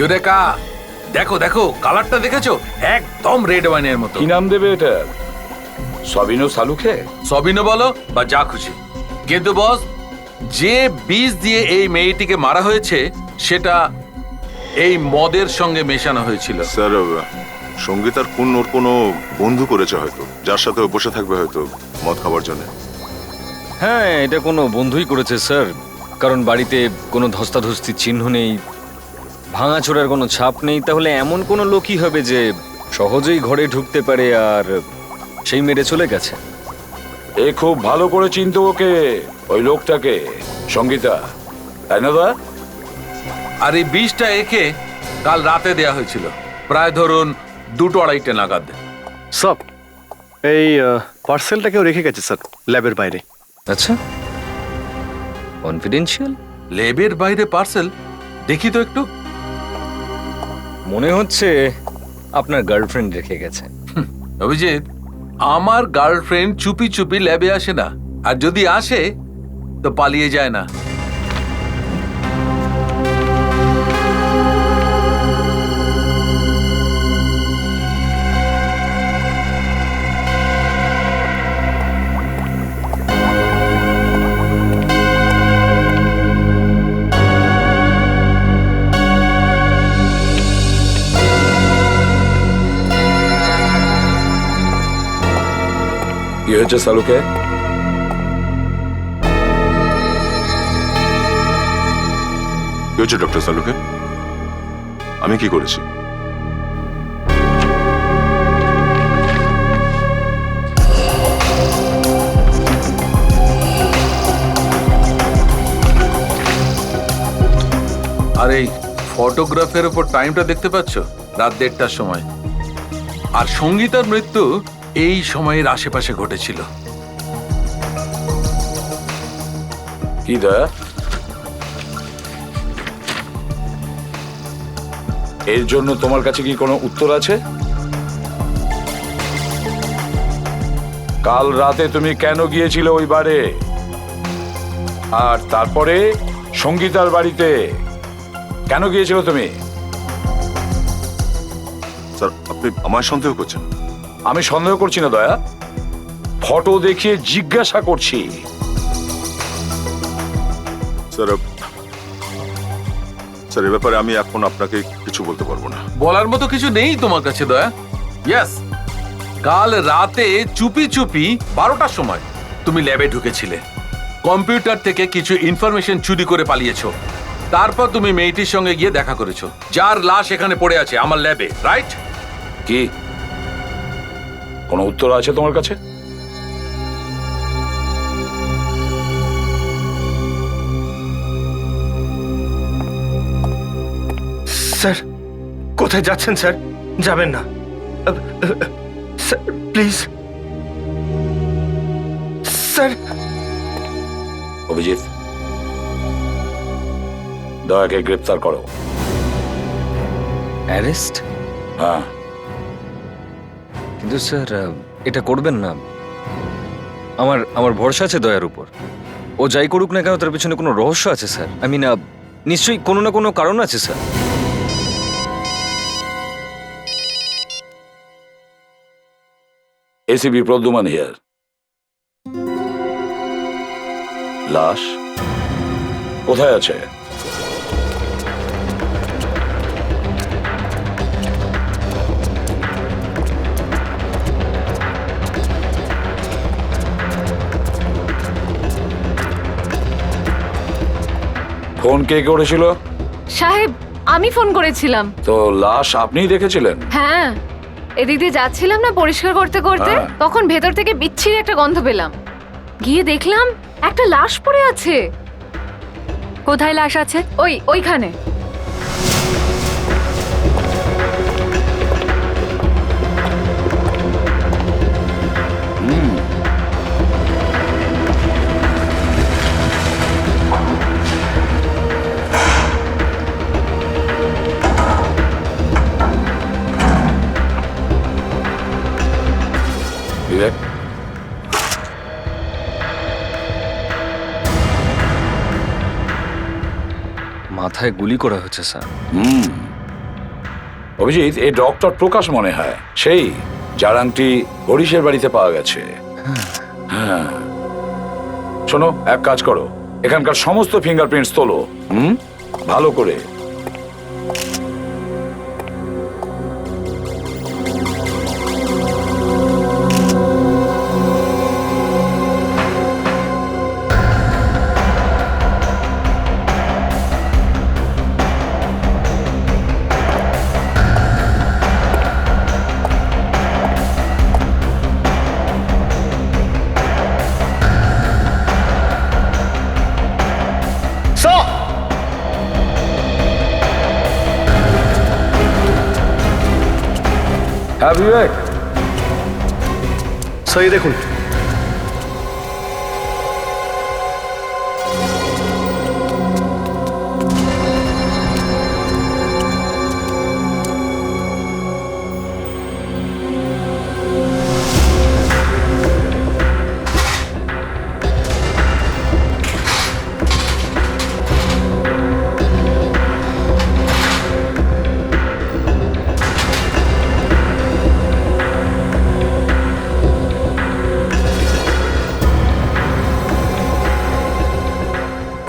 ইউরেকা, দেখো দেখো কালারটা দেখেছো, একদম রেড ওয়াইনের মতো। কি নাম দেবে এটা? সবিনো সালুখে? সবিনো বলো বা যা খুশি, কিন্তু বস যে বীজ দিয়ে এই মেয়েটিকে মারা হয়েছে সেটা এই মদের সঙ্গে মেশানো হয়েছিল। স্যার, সঙ্গীতার খুন ওর কোনো বন্ধু করেছে হয়তো, যার সাথে ও বসে থাকবে হয়তো মদ খাবার জন্য। হ্যাঁ, এটা কোনো বন্ধুই করেছে স্যার, কারণ বাড়িতে কোনো ধস্তাধস্তির চিহ্ন নেই, ভাঙাচোরার কোনো ছাপ নেই। তাহলে এমন কোনো লোকই হবে যে সহজেই ঘরে ঢুকতে পারে আর সেই মেরে চলে গেছে। এ খুব ভালো করে চিনতো ওকে, ওই লোকটাকে, সঙ্গীতা, তাই না দা? আর এই বীজটা একে কাল রাতে দেয়া হয়েছিল, প্রায় ধরুন 2-2:30 নাগাদ। সব এই পার্সেলটা কেউ রেখে গেছে স্যার ল্যাবের বাইরে। আচ্ছা, কনফিডেন্সিয়াল? লেবের বাইরে পার্সেল? দেখি তো একটু। মনে হচ্ছে আপনার গার্লফ্রেন্ড রেখে গেছে। অভিজিৎ, আমার গার্লফ্রেন্ড চুপি চুপি ল্যাবে আসে না, আর যদি আসে তো পালিয়ে যায় না। কি হয়েছে সালুকে? কি হয়েছে ডক্টর সালুকে? আমি কি করেছি? আর এই ফটোগ্রাফের উপর টাইমটা দেখতে পাচ্ছ, রাত 1:30টার সময়। আর সঙ্গীতার মৃত্যু এই সময়ের আশেপাশে ঘটেছিল। কি দা? এর জন্য তোমার কাছে কি কোনো উত্তর আছে? কাল রাতে তুমি কেন গিয়েছিলে ওই বারে? আর তারপরে সঙ্গীতার বাড়িতে কেন গিয়েছিল তুমি? স্যার আপনি আমার সন্দেহ করছেন? আমি সন্দেহ করছি না দয়া, ফটো দেখিয়ে জিজ্ঞাসা করছি। স্যার স্যার এ ব্যাপারে আমি এখন আপনাকে কিছু বলতে পারবো না। বলার মতো কিছু নেই তোমার কাছে দয়া। ইয়েস, কাল রাতে চুপি চুপি 12টার সময় তুমি ল্যাবে ঢুকেছিলে, কম্পিউটার থেকে কিছু ইনফরমেশন চুরি করে পালিয়েছো, তারপর তুমি মেয়েটির সঙ্গে গিয়ে দেখা করেছো, যার লাশ এখানে পড়ে আছে আমার ল্যাবে, রাইট? কি কোনো উত্তর আছে তোমার কাছে? স্যার কোথায় যাচ্ছেন স্যার? যাবেন না স্যার, প্লিজ স্যার। অভিজিৎ, দয়াকে গ্রেপ্তার করো। অ্যারেস্ট? হ্যাঁ। কিন্তু স্যার এটা করবেন না। আমার আমার ভরসা আছে দয়ার উপর। ও যাই করুক না কেন তার পিছনে কোনো রহস্য আছে স্যার। আই মিন নিশ্চয়ই কোনো না কোনো কারণ আছে স্যার। ACP Pradyuman here. লাশ কোথায় আছে? ফোন কে করেছিল? সাহেব, আমি ফোন করেছিলাম। তো লাশ আপনিই দেখেছিলেন? হ্যাঁ, এদিক দিয়ে যাচ্ছিলাম না পরিষ্কার করতে করতে, হ্যাঁ। তখন ভেতর থেকে বিচ্ছিরি একটা গন্ধ পেলাম। গিয়ে দেখলাম একটা লাশ পড়ে আছে। কোথায় লাশ আছে? ওইখানে। বিবেক, মাথায় গুলি করা হচ্ছে স্যার। অভিজিৎ, এই ডক্টর প্রকাশ মনে হয় সেই যার আংটি হরিশের বাড়িতে পাওয়া গেছে। হ্যাঁ, শোনো, এক কাজ করো, এখানকার সমস্ত ফিঙ্গারপ্রিন্টস তোলো। ভালো করে। হ্যাঁ বিবেক, স্যার এই দেখুন।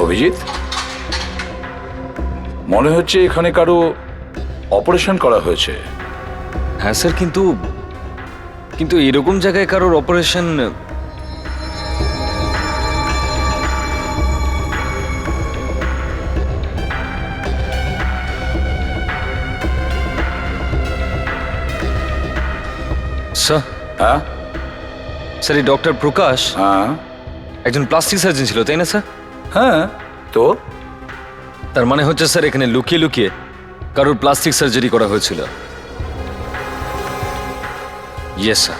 অভিজিৎ, মনে হচ্ছে এখানে কারো অপারেশন করা হয়েছে। হ্যাঁ স্যার, কিন্তু এরকম জায়গায় কারোর অপারেশন। স্যার। হ্যাঁ স্যার, এই ডক্টর প্রকাশ হ্যাঁ একজন প্লাস্টিক সার্জন ছিল, তাই না স্যার? হ্যাঁ, তো তার মানে হচ্ছে স্যার এখানে লুকিয়ে লুকিয়ে কারোর প্লাস্টিক সার্জারি করা হয়েছিল। Yes sir.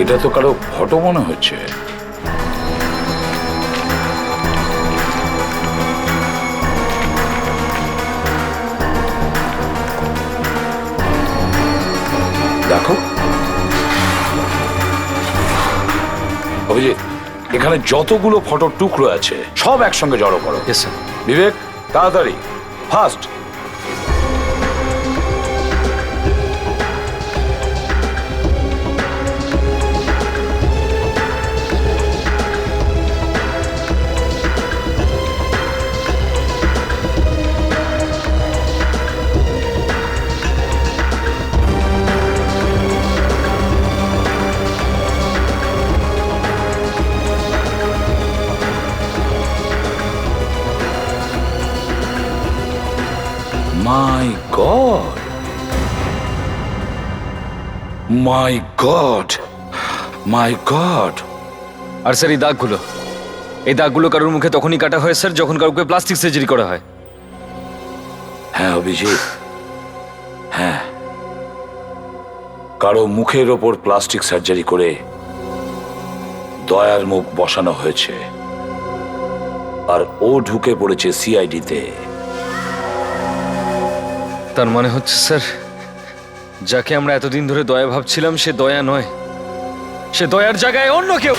এটা তো কারো ফটো মনে হচ্ছে। দেখো অভিজিৎ, এখানে যতগুলো ফটোর টুকরো আছে সব একসঙ্গে জড়ো করো। Yes, sir. বিবেক, তাড়াতাড়ি, fast. My God! My God! My God! আর স্যার এই দাগগুলো কারোর মুখে তখনই কাটা হয় স্যার যখন কাউকে প্লাস্টিক সার্জারি করা হয়। হ্যাঁ অভিজিৎ, হ্যাঁ, কারো মুখের ওপর প্লাস্টিক সার্জারি করে দয়ার মুখ বসানো হয়েছে, আর ও ঢুকে পড়েছে সিআইডিতে। তার মানে হচ্ছে স্যার, যাকে আমরা এতদিন ধরে দয়া ভাবছিলাম সে দয়া নয়, সে দয়ার জায়গায় অন্য কেউ।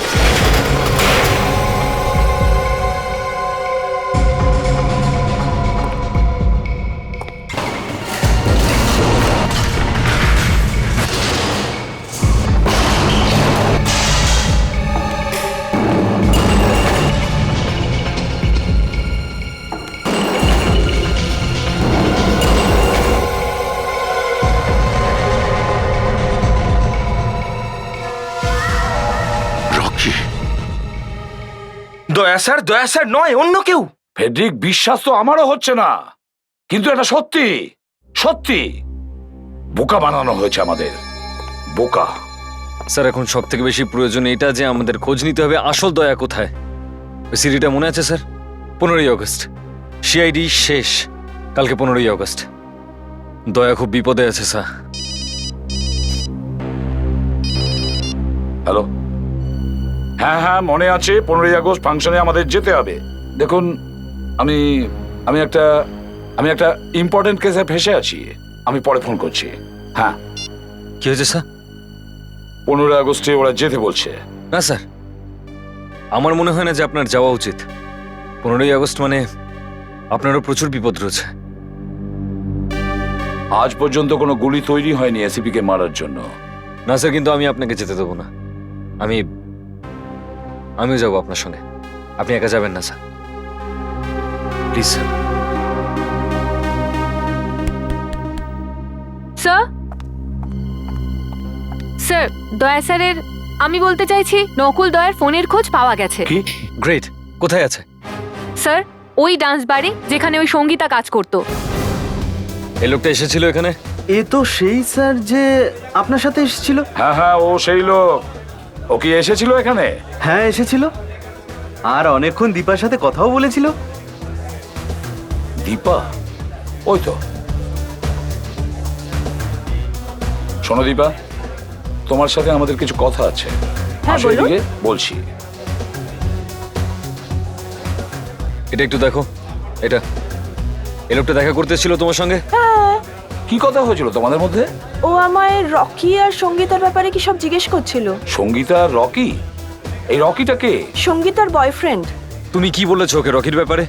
দয়া স্যার নয়, অন্য কেউ। ফেডরিক, বিশ্বাস তো আমারও হচ্ছে না, কিন্তু এটা সত্যি, সত্যি। বোকা বানানো হয়েছে আমাদের, বোকা। স্যার এখন সব থেকে বেশি প্রয়োজন এটা যে আমাদের খোঁজ নিতে হবে আসল দয়া কোথায়। ওই সিডিটা মনে আছে স্যার? 15ই আগস্ট সিআইডি শেষ, কালকে 15ই আগস্ট। দয়া খুব বিপদে আছে স্যার। হ্যালো, হ্যাঁ হ্যাঁ মনে আছে, 15ই আগস্ট ফাংশনে আমাদের যেতে হবে। দেখুন, আমি একটা ইম্পর্টেন্ট কেসে ফেসে আছি, আমি পরে ফোন করছি। হ্যাঁ, কি হয়েছে স্যার? 15ই আগস্টে ওরা যেতে বলছে। না স্যার, আমার মনে হয় না যে আপনার যাওয়া উচিত। 15ই আগস্ট মানে আপনারও প্রচুর বিপদ রয়েছে। আজ পর্যন্ত কোনো গুলি তৈরি হয়নি এসিপি কে মারার জন্য। না স্যার, কিন্তু আমি আপনাকে যেতে দেবো না। আমিও যাবো আপনার সঙ্গে। আপনি একা যাবেন না স্যার, প্লিজ স্যার। স্যার, দয়া স্যারের, আমি বলতে চাইছি নকুল দয়ার ফোনের খোঁজ পাওয়া গেছে। কি? গ্রেট, কোথায় আছে? স্যার, ওই ডান্স বারে যেখানে ওই সঙ্গীতা কাজ করতো। এই লোকটা এসেছিল এখানে? এ তো সেই স্যার যে আপনার সাথে এসেছিল। হ্যাঁ হ্যাঁ, ও সেই লোক। ও কি এসেছিল এখানে? হ্যাঁ এসেছিল, আর অনেকক্ষণ দীপার সাথে কথাও বলেছিল। দীপা? ওই তো। শোনো দীপা, তোমার সাথে আমাদের কিছু কথা আছে। হ্যাঁ, আসো বলুন। এদিকে, বলছি। এটা একটু দেখো। এই লোকটা দেখা করতে ছিল তোমার সঙ্গে? কি কথা হয়েছিল তোমাদের মধ্যে? ও আমায় রকি আর সঙ্গীতার ব্যাপারে কি সব জিজ্ঞেস করছিল। সঙ্গীতা আর রকি? এই রকিটা কে? সঙ্গীতার বয়ফ্রেন্ড। তুমি কি বলেছো ওকে রকির ব্যাপারে?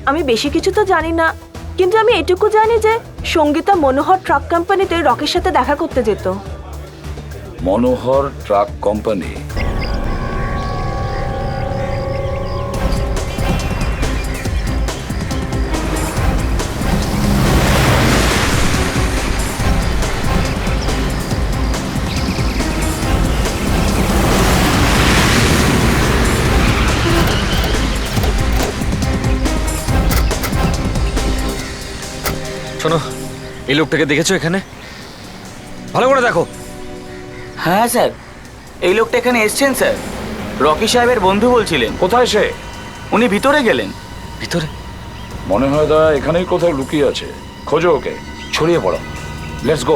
আমি বেশি কিছু তো জানি না, কিন্তু আমি এটুকু জানি যে সঙ্গীতা মনোহর ট্রাক কোম্পানিতে রকির সাথে দেখা করতে যেত। মনোহর ট্রাক কোম্পানি? শোনো, এই লোকটাকে দেখেছো এখানে? ভালো করে দেখো। হ্যাঁ স্যার, এই লোকটা এখানে এসছেন স্যার। রকি সাহেবের বন্ধু বলছিলেন। কোথায় সে? উনি ভিতরে গেলেন। ভিতরে? মনে হয় দয়া এখানেই কোথাও লুকিয়ে আছে। খোঁজো ওকে, ছড়িয়ে পড়ো। Let's go.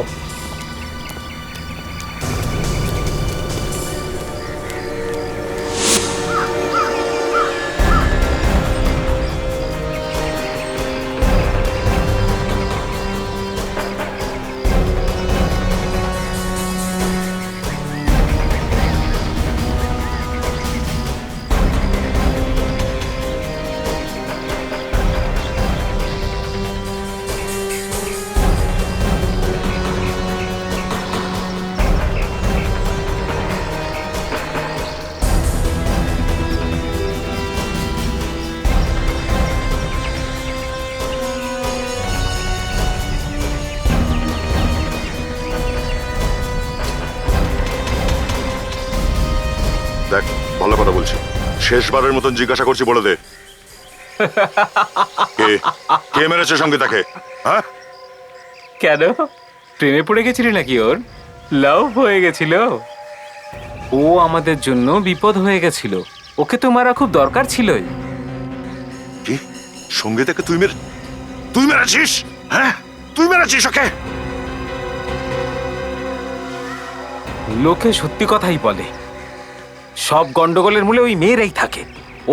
ভালো কথা বলছি, শেষবারের মতন জিজ্ঞাসা করছি, বলে দে কে কে মেরেছে সঙ্গীতাকে? হ্যাঁ, কেন প্রেমে পড়ে গেছিলি নাকি? ওর লাভ হয়ে গেছিল। ও আমাদের জন্য বিপদ হয়ে গেছিল, ওকে তো মারা খুব দরকার ছিলই। কি সঙ্গীতাকে তুই মেরেছিস? হ্যাঁ, তুই মেরেছিস ওকে? লোকে সত্যি কথাই বলে, সব গন্ডগোলের মূলে ওই মেয়েরাই থাকে।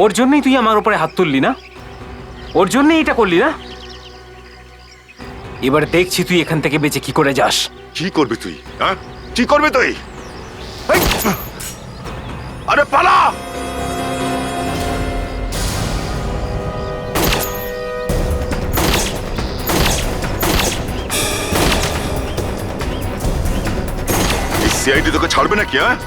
ওর জন্যই তুই আমার উপরে হাত তুললি না? ওর জন্যই এটা করলি না? এবার দেখছি তুই এখান থেকে বেঁচে কি করে যাস। কি করবি তুই? হ্যাঁ, কি করবি তুই? এই! আরে পালা! সিআইডি তোকে ছাড়বে নাকি? হ্যাঁ,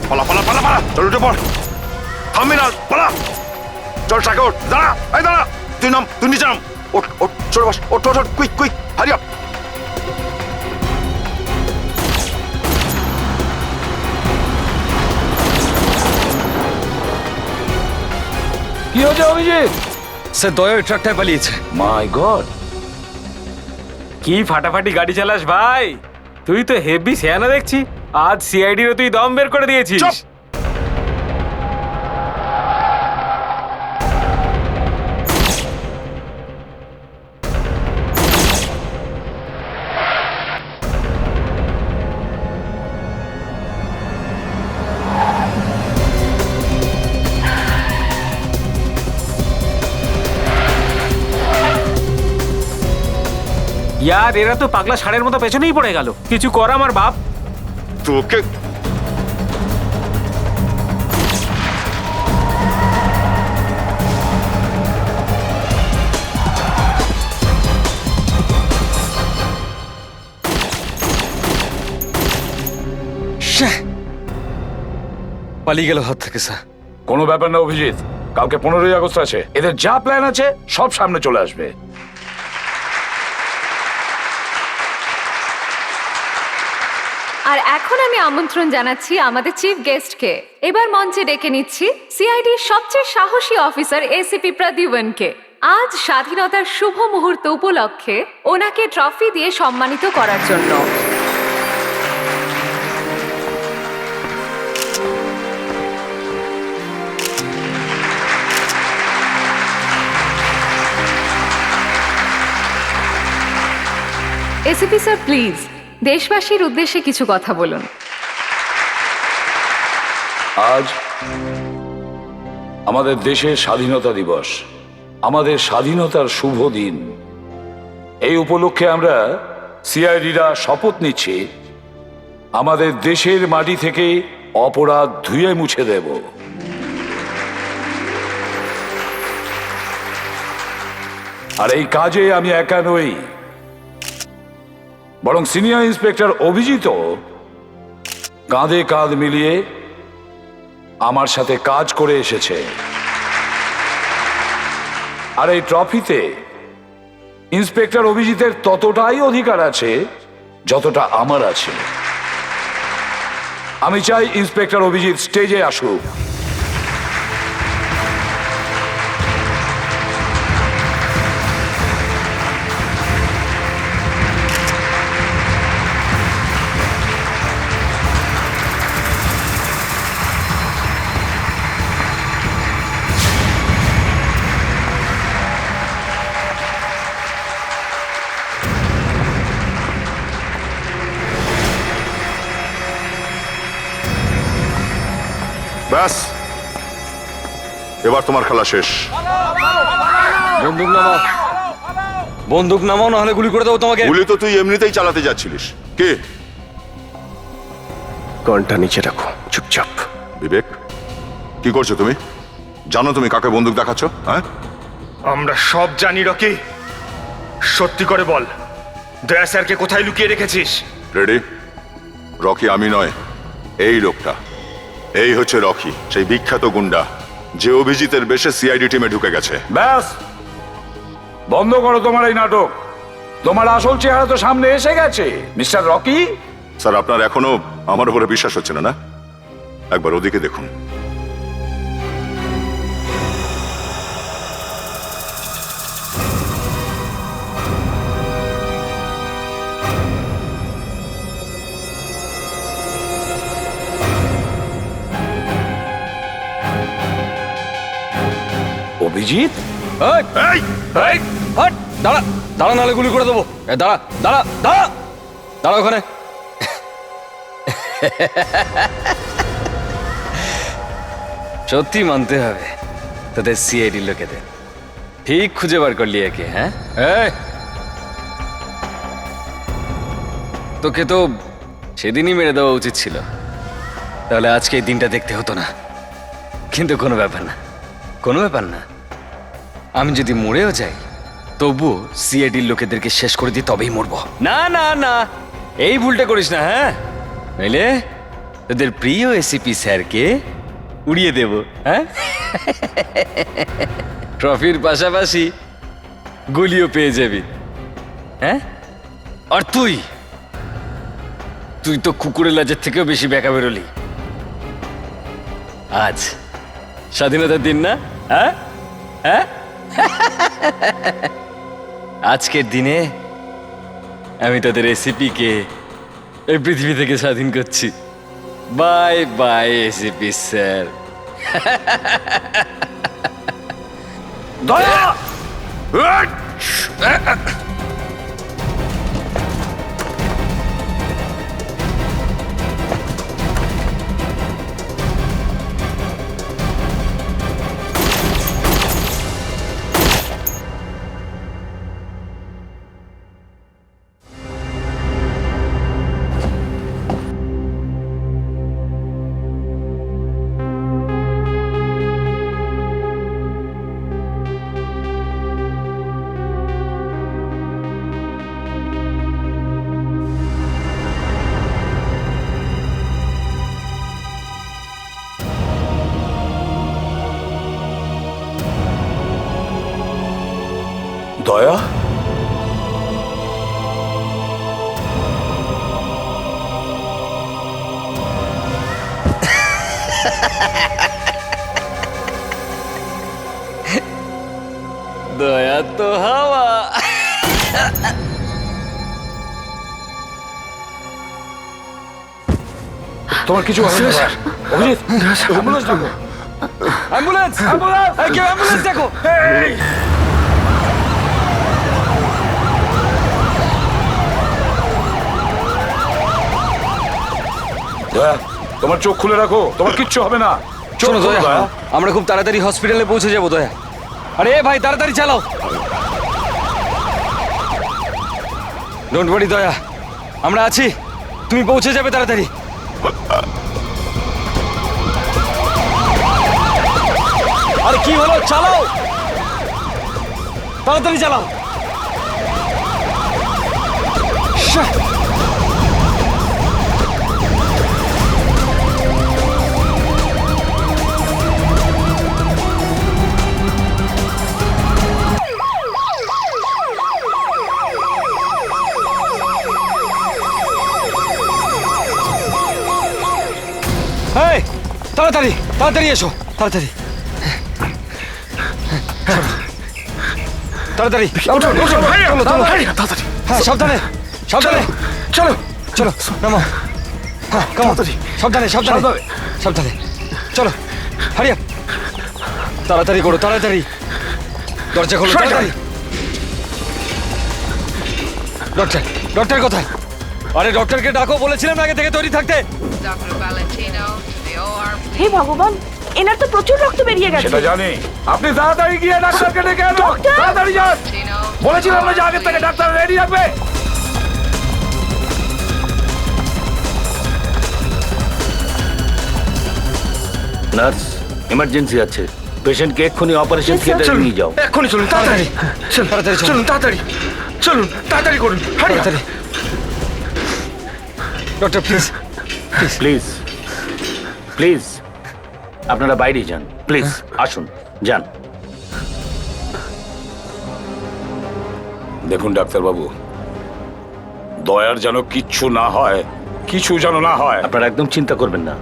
পালা পালা পালা পালা, চল উঠে পড়, থামবি না, পালা, চল ট্রাকে ওঠ, দাঁড়া, এই দাঁড়া, তুই নাম, তুই নিচে নাম, ওঠ ওঠ, চলে বস, ওঠ ওঠ, কুইক কুইক, হারি আপ। কি হয়েছে অভিজিৎ? স্যার দয়া ওই ট্রাকটায় পালিয়েছে। মাই গড, কি ফাটাফাটি গাড়ি চালাস ভাই, তুই তো হেভি সিয়ানা দেখছি। আজ সিআইডিরও তুই দম বের করে দিয়েছিস। চুপ! ইয়ার এরা তো পাগলা ষাঁড়ের মতো পেছনেই পড়ে গেল। কিছু কর আমার বাপ। তোকে শ্যাঃ! পালিয়ে গেল হাত থেকে স্যার। কোনো ব্যাপার না অভিজিৎ, কালকে 15ই আগস্ট আছে, এদের যা প্ল্যান আছে সব সামনে চলে আসবে। আর এখন আমি আমন্ত্রণ জানাচ্ছি আমাদের চিফ গেস্টকে। এবার মঞ্চে ডেকে নিচ্ছি সিআইডির সবচেয়ে সাহসী অফিসার এসিপি প্রদ্যুম্নকে। আজ স্বাধীনতার শুভ মুহূর্ত উপলক্ষে ওনাকে ট্রফি দিয়ে সম্মানিত করার জন্য। এসিপি স্যার প্লিজ দেশবাসীর উদ্দেশ্যে কিছু কথা বলুন। আজ আমাদের দেশের স্বাধীনতা দিবস, আমাদের স্বাধীনতার শুভ দিন। এই উপলক্ষে আমরা সিআইডিরা শপথ নিচ্ছি আমাদের দেশের মাটি থেকে অপরাধ ধুয়ে মুছে দেব। আর এই কাজে আমি একা নই, বরং সিনিয়র ইন্সপেক্টর অভিজিৎও কাঁধে কাঁধ মিলিয়ে আমার সাথে কাজ করে এসেছে। আর এই ট্রফিতে ইন্সপেক্টর অভিজিতের ততটাই অধিকার আছে যতটা আমার আছে। আমি চাই ইন্সপেক্টর অভিজিৎ স্টেজে আসুক। ব্যাস, এবার তোমার খেলা শেষ। বন্দুক নামাও, বন্দুক নামাও, নাহলে গুলি করে দেবো তোমাকে। গুলি তো তুই এমনিতেই চালাতে যাচ্ছিলিস। কে? গনটা নিচে রাখো, চুপচাপ। বিবেক, কি করছো তুমি? জানো তুমি কাকে বন্দুক দেখাচ্ছ? হ্যাঁ, আমরা সব জানি রকি। সত্যি করে বল, দয়া স্যারকে কোথায় লুকিয়ে রেখেছিস? রেডি? রকি আমি নয়, এই লোকটা। এই হচ্ছে রকি, সেই বিখ্যাত গুন্ডা যে অভিজিতের বেশে সিআইডি টিমে ঢুকে গেছে। ব্যাস, বন্ধ করো তোমার এই নাটক। তোমার আসল চেহারা তো সামনে এসে গেছে মিস্টার রকি। স্যার আপনার এখনো আমার উপরে বিশ্বাস হচ্ছে না, না? একবার ওদিকে দেখুন। অভিজিৎ, এই, এই, হট, দাঁড়া দাঁড়া, নাহলে গুলি করে দেবো। দাঁড়া দাঁড়া দাঁড়া দাঁড়া ওখানে। সত্যি মানতে হবে, তোদের সিআইডি লোকেদের ঠিক খুঁজে বার করলি একে। হ্যাঁ, এই, তোকে তো সেদিনই মেরে দেওয়া উচিত ছিল, তাহলে আজকে এই দিনটা দেখতে হতো না। কিন্তু কোনো ব্যাপার না, কোনো ব্যাপার না। আমি যদি মরেও যাই তবুও সিআইডির লোকেদেরকে শেষ করে দিই, তবেই মরবো। না না না, এই ভুলটা করিস না। হ্যাঁ, নইলে তোদের প্রিয় এসিপি স্যারকে উড়িয়ে দেব। হ্যাঁ, ট্রফির পাশাপাশি গুলিও পেয়ে যাবি। হ্যাঁ, আর তুই তুই তো কুকুরের লাজের থেকেও বেশি বেকা বেরোলি। আজ স্বাধীনতার দিন না? হ্যাঁ হ্যাঁ, আজকের দিনে আমি তোদের এসিপি কে এই পৃথিবী থেকে স্বাধীন করছি। Bye bye ACP sir. দয়া! দয়া, দয়া তো হাওয়া। তোমার কিছু হবে না। অভিজিৎ, অ্যাম্বুলেন্স ডাকো। অ্যাম্বুলেন্স, অ্যাম্বুলেন্স, এই কেউ অ্যাম্বুলেন্স দেখো। দয়া, তোমার চোখ খুলে রাখো, তোমার কিচ্ছু হবে না। চোখ শোনো খোলো, দয়া, দয়া। আমরা খুব তাড়াতাড়ি হসপিটালে পৌঁছে যাবো। দয়া, আরে ভাই তাড়াতাড়ি চালাও। ডোন্ট ওয়ারি দয়া, আমরা আছি, তুমি পৌঁছে যাবে তাড়াতাড়ি। আরে কি হলো, চালাও তাড়াতাড়ি চালাও। এই, তাড়াতাড়ি তাড়াতাড়ি এসো, তাড়াতাড়ি তাড়াতাড়ি। হ্যাঁ, সাবধানে সাবধানে, চলো চলো, নামো। হ্যাঁ, কামো, সাবধানে সাবধানে সাবধানে, চলো হারিয়া, তাড়াতাড়ি করো, তাড়াতাড়ি দরজা খোলো, তাড়াতাড়ি। ডক্টর, ডক্টর কোথায়? আরে ডক্টরকে ডাকো, বলেছিলাম আগে থেকে তৈরি থাকতে। হে ভগবান, এনার তো প্রচুর রক্ত বেরিয়ে গেছে। সেটা জানি, আপনি তাড়াতাড়ি গিয়ে ডাক্তারকে ডেকে আনো। ডক্টর! তাড়াতাড়ি যান, বলেছিলাম না যে আগে থেকে ডাক্তার রেডি রাখবে। নার্স, এমার্জেন্সি আছে, পেশেন্টকে এক্ষুনি অপারেশন Yes, sir. থিয়েটারে নিয়ে যাও। এক্ষুনি চলুন, তাড়াতাড়ি তাড়াতাড়ি চলো। চলুন, তাড়াতাড়ি চলুন, তাড়াতাড়ি করুন, হারিয়া। তাড়াতাড়ি ডক্টর প্লিজ। প্লিজ প্লিজ, আপনারা বাইরে যান, প্লিজ আসুন, যান। দেখুন ডাক্তারবাবু, দয়ার যেন কিচ্ছু না হয়, কিছু যেন না হয়। আপনারা একদম চিন্তা করবেন না,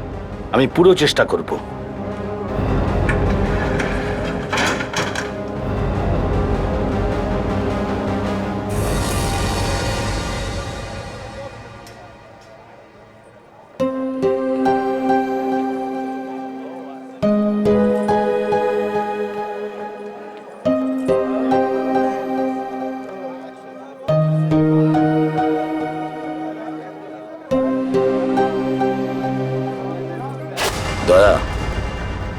আমি পুরো চেষ্টা করব। দয়া,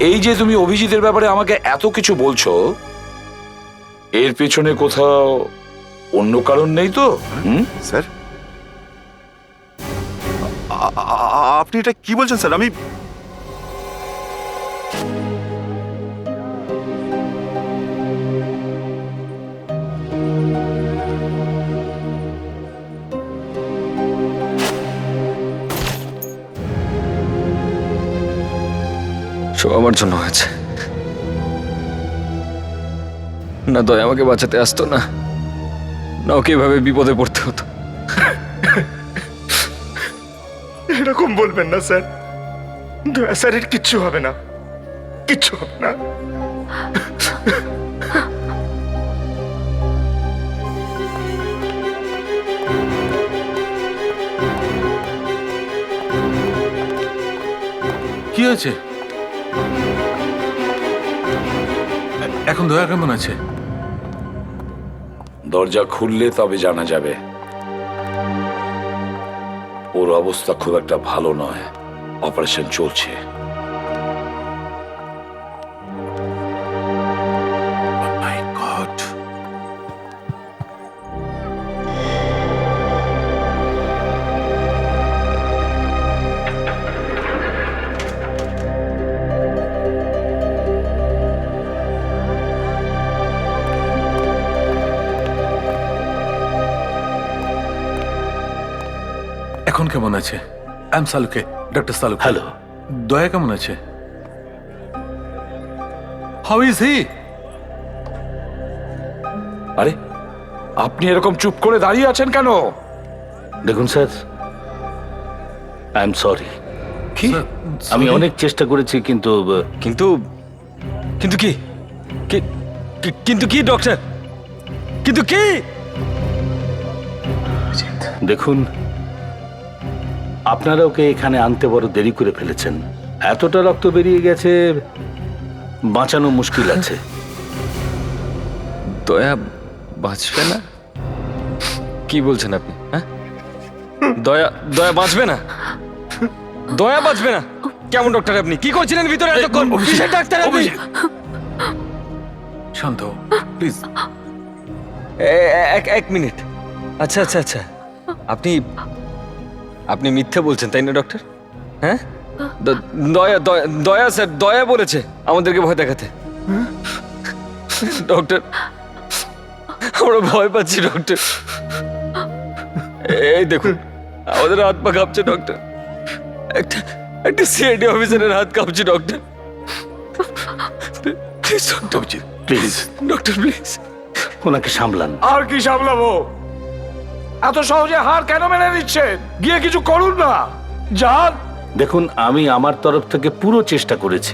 এই যে তুমি অভিজিতের ব্যাপারে আমাকে এত কিছু বলছো, এর পেছনে কোথাও অন্য কারণ নেই তো? স্যার, আপনি এটা কি বলছেন স্যার? আমি সব আমার জন্য হয়েছে। না দয়া আমাকে বাঁচাতে আসতো, না না ওকে এভাবে বিপদে পড়তে হতো। এরকম বলবেন না স্যার, দয়া স্যারের কিচ্ছু হবে না, কিচ্ছু হবে না। কি হয়েছে? এখন দয়া কেমন আছে? দরজা খুললে তবে জানা যাবে। ওর অবস্থা খুব একটা ভালো নয়, অপারেশন চলছে। My God! এখন কেমন আছে? আই এম সালুকে, ডক্টর সালুকে। হ্যালো। দয়া কেমন আছে? How is he? আরে আপনি এরকম চুপ করে দাঁড়িয়ে আছেন কেন? দেখুন স্যার, আই এম সরি। আমি অনেক চেষ্টা করেছি, কিন্তু কিন্তু কিন্তু কি কিন্তু কি ডক্টর, কিন্তু কি? দেখুন, আপনারা ওকে এখানে আনতে বড় দেরি করে ফেলেছেন। এতটা রক্ত বেরিয়ে গেছে, বাঁচানো মুশকিল আছে। দয়া বাঁচবে না? কি বলছেন আপনি? হ্যাঁ, দয়া দয়া বাঁচবে না? দয়া বাঁচবে না? কেমন ডক্টর আপনি? কি করছিলেন ভিতরে এতক্ষণ? কিসের ডাক্তার আপনি? শান্ত, প্লিজ। এক মিনিট। আচ্ছা আচ্ছা আচ্ছা, আপনি আপনি মিথ্যে বলছেন তাই না ডক্টর? হ্যাঁ, দয়া দয়া দয়া স্যার, দয়া বলেছে আমাদেরকে ভয় দেখাতে। ডক্টর, আমরা ভয় পাচ্ছি ডক্টর। এই দেখুন, আমাদের হাত পা কাঁপছে ডক্টর। একটা একটা সিআইডি অফিসারের হাত কাঁপছে doctor. Please doctor, please doctor please ওনাকে সামলান। আর কি সামলাবো? এত সহজে হার কেন মেনে নিচ্ছেন? গিয়ে কিছু করুন না, যান। দেখুন, আমি আমার তরফ থেকে পুরো চেষ্টা করেছি।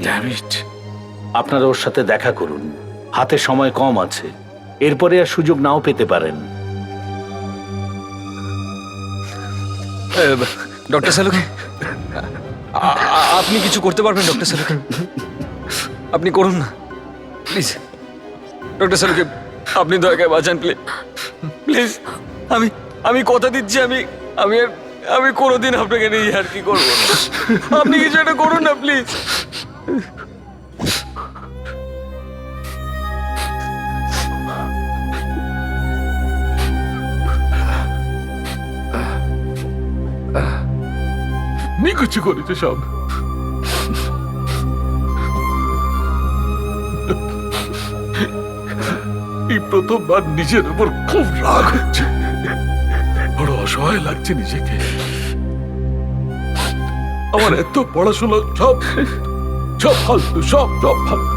আপনারা ওর সাথে দেখা করুন, হাতে সময় কম আছে, এরপরে আর সুযোগ নাও পেতে পারেন। ডক্টর সালুকে, আপনি কিছু করতে পারবেন ডক্টর সালুকে? আপনি করুন না প্লিজ। ডক্টর সালুকে, আপনি দয়াকে বাঁচান প্লিজ, প্লিজ। আমি কথা দিচ্ছি, আমি কোনোদিন আপনাকে নিয়ে আর কি করবো না। আপনি কিছু একটা করুন না প্লিজ। নিকুচি করেছে সব। এই প্রথমবার নিজের উপর খুব রাগ হচ্ছে, বড় অসহায় লাগছে নিজেকে। আমার এত পড়াশোনা সব সব ফালতু, সব সব ফালতু।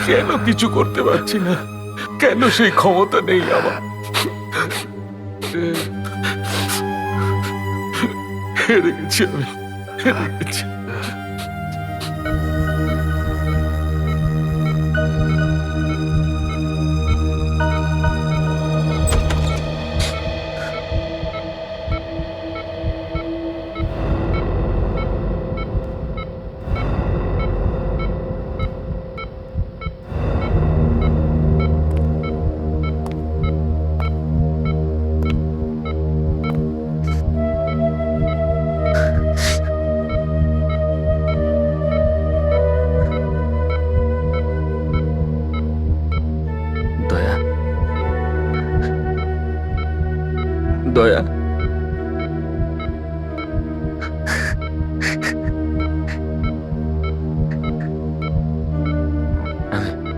কেন কিছু করতে পারছি না? কেন সেই ক্ষমতা নেই আমার? হেরে গেছি আমি, হেরে গেছি। দয়া, দয়া,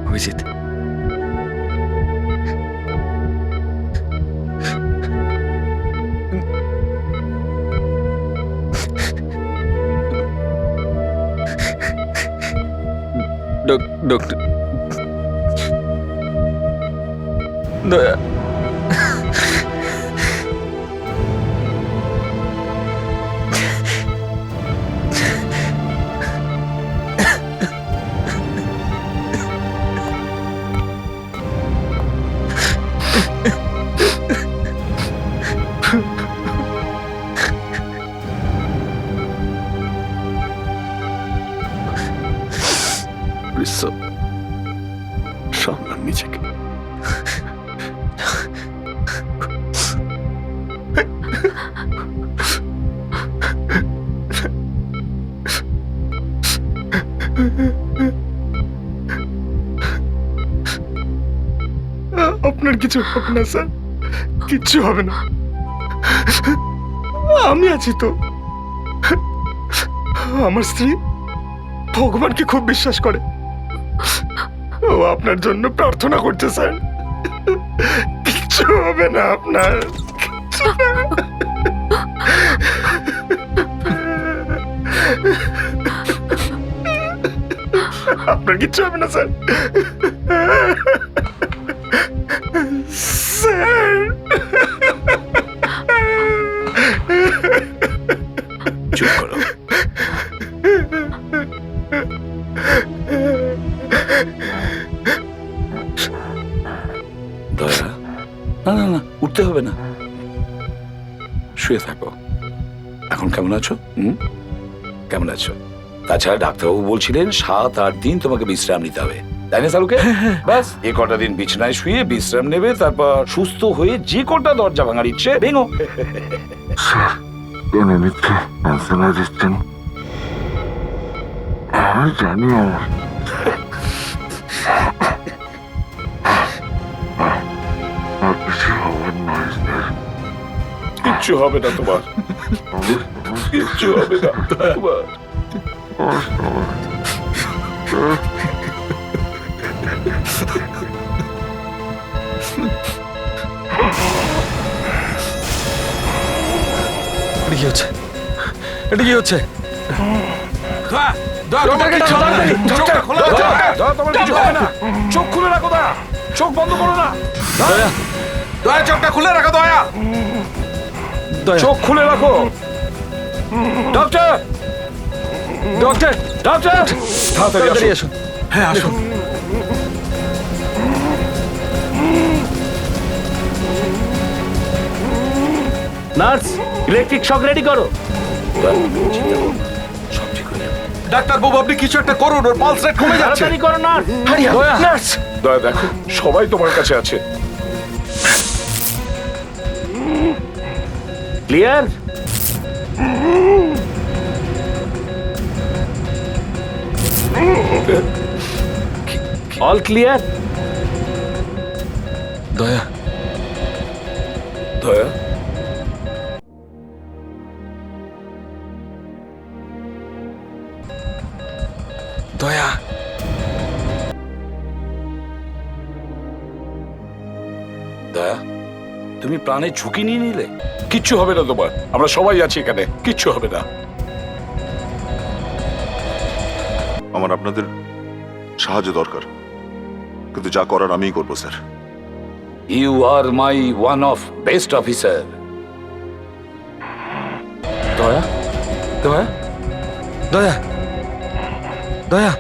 অভিজিৎ, ডক্টর, দয়া, সামলান নিজেকে। আপনার কিছু হবে না স্যার, কিচ্ছু হবে না, আমি আছি তো। আমার স্ত্রী ভগবানকে খুব বিশ্বাস করে, ও আপনার জন্য প্রার্থনা করছে স্যার, কিচ্ছু হবে না আপনার, কিচ্ছু না। আপনার কিচ্ছু হবে না স্যার। স্যার, চুপ করো। দয়া, না না না, উঠতে হবে না, শুয়ে থাকো। এখন কেমন আছো? কেমন আছো? তাছাড়া ডাক্তারবাবু বলছিলেন 7-8 দিন তোমাকে বিশ্রাম নিতে হবে, তাই না সালুকে? ব্যাস এ কটা দিন বিছানায় শুয়ে বিশ্রাম নেবে, তারপর সুস্থ হয়ে যে কটা দরজা ভাঙার ইচ্ছে ভেঙো। টেনে নিচ্ছে, ক্যান্সেল দিচ্ছেন, আমি জানি। আর কিছু হবে না, কিচ্ছু হবে না তোমার, কিচ্ছু হবে না তোমার। এটা কি হচ্ছে? এটা কি হচ্ছে? চোখ খুলে রাখো, দয়া, চোখ বন্ধ করো না, দয়া, দয়া চোখটা খুলে রাখো, দয়া, দয়া, চোখ খুলে রাখো। ডক্টর, ডক্টর, ডক্টর, তাড়াতাড়ি আসুন। হ্যাঁ আসুন। নার্স, ইলেকট্রিক শক রেডি করো। সব ঠিক হয়ে যাবে। ডাক্তার বাবু, আপনি কিছু একটা করুন, ওর পালস রেট কমে যাচ্ছে। তাড়াতাড়ি করো নার্স। দয়া, নার্স, দয়া দেখো, সবাই তোমার কাছে আছে। ক্লিয়ার? All clear? দয়া, দয়া, দয়া, দয়া, তুমি প্রাণের ঝুঁকি নিয়ে নিলে। কিচ্ছু হবে না তোমার, আমরা সবাই আছি এখানে, কিচ্ছু হবে না। আমার আপনাদের সাহায্য দরকার, কিন্তু যা করার আমিই করবো sir. You are my one of best officer. Daya Daya Daya দয়া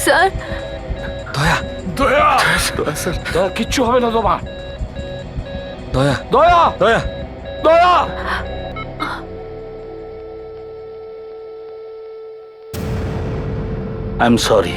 স্যার দয়া দয়া দয়া স্যার দয়া, কিচ্ছু হবে না তোমার। দয়া দয়া দয়া দয়া। I am sorry.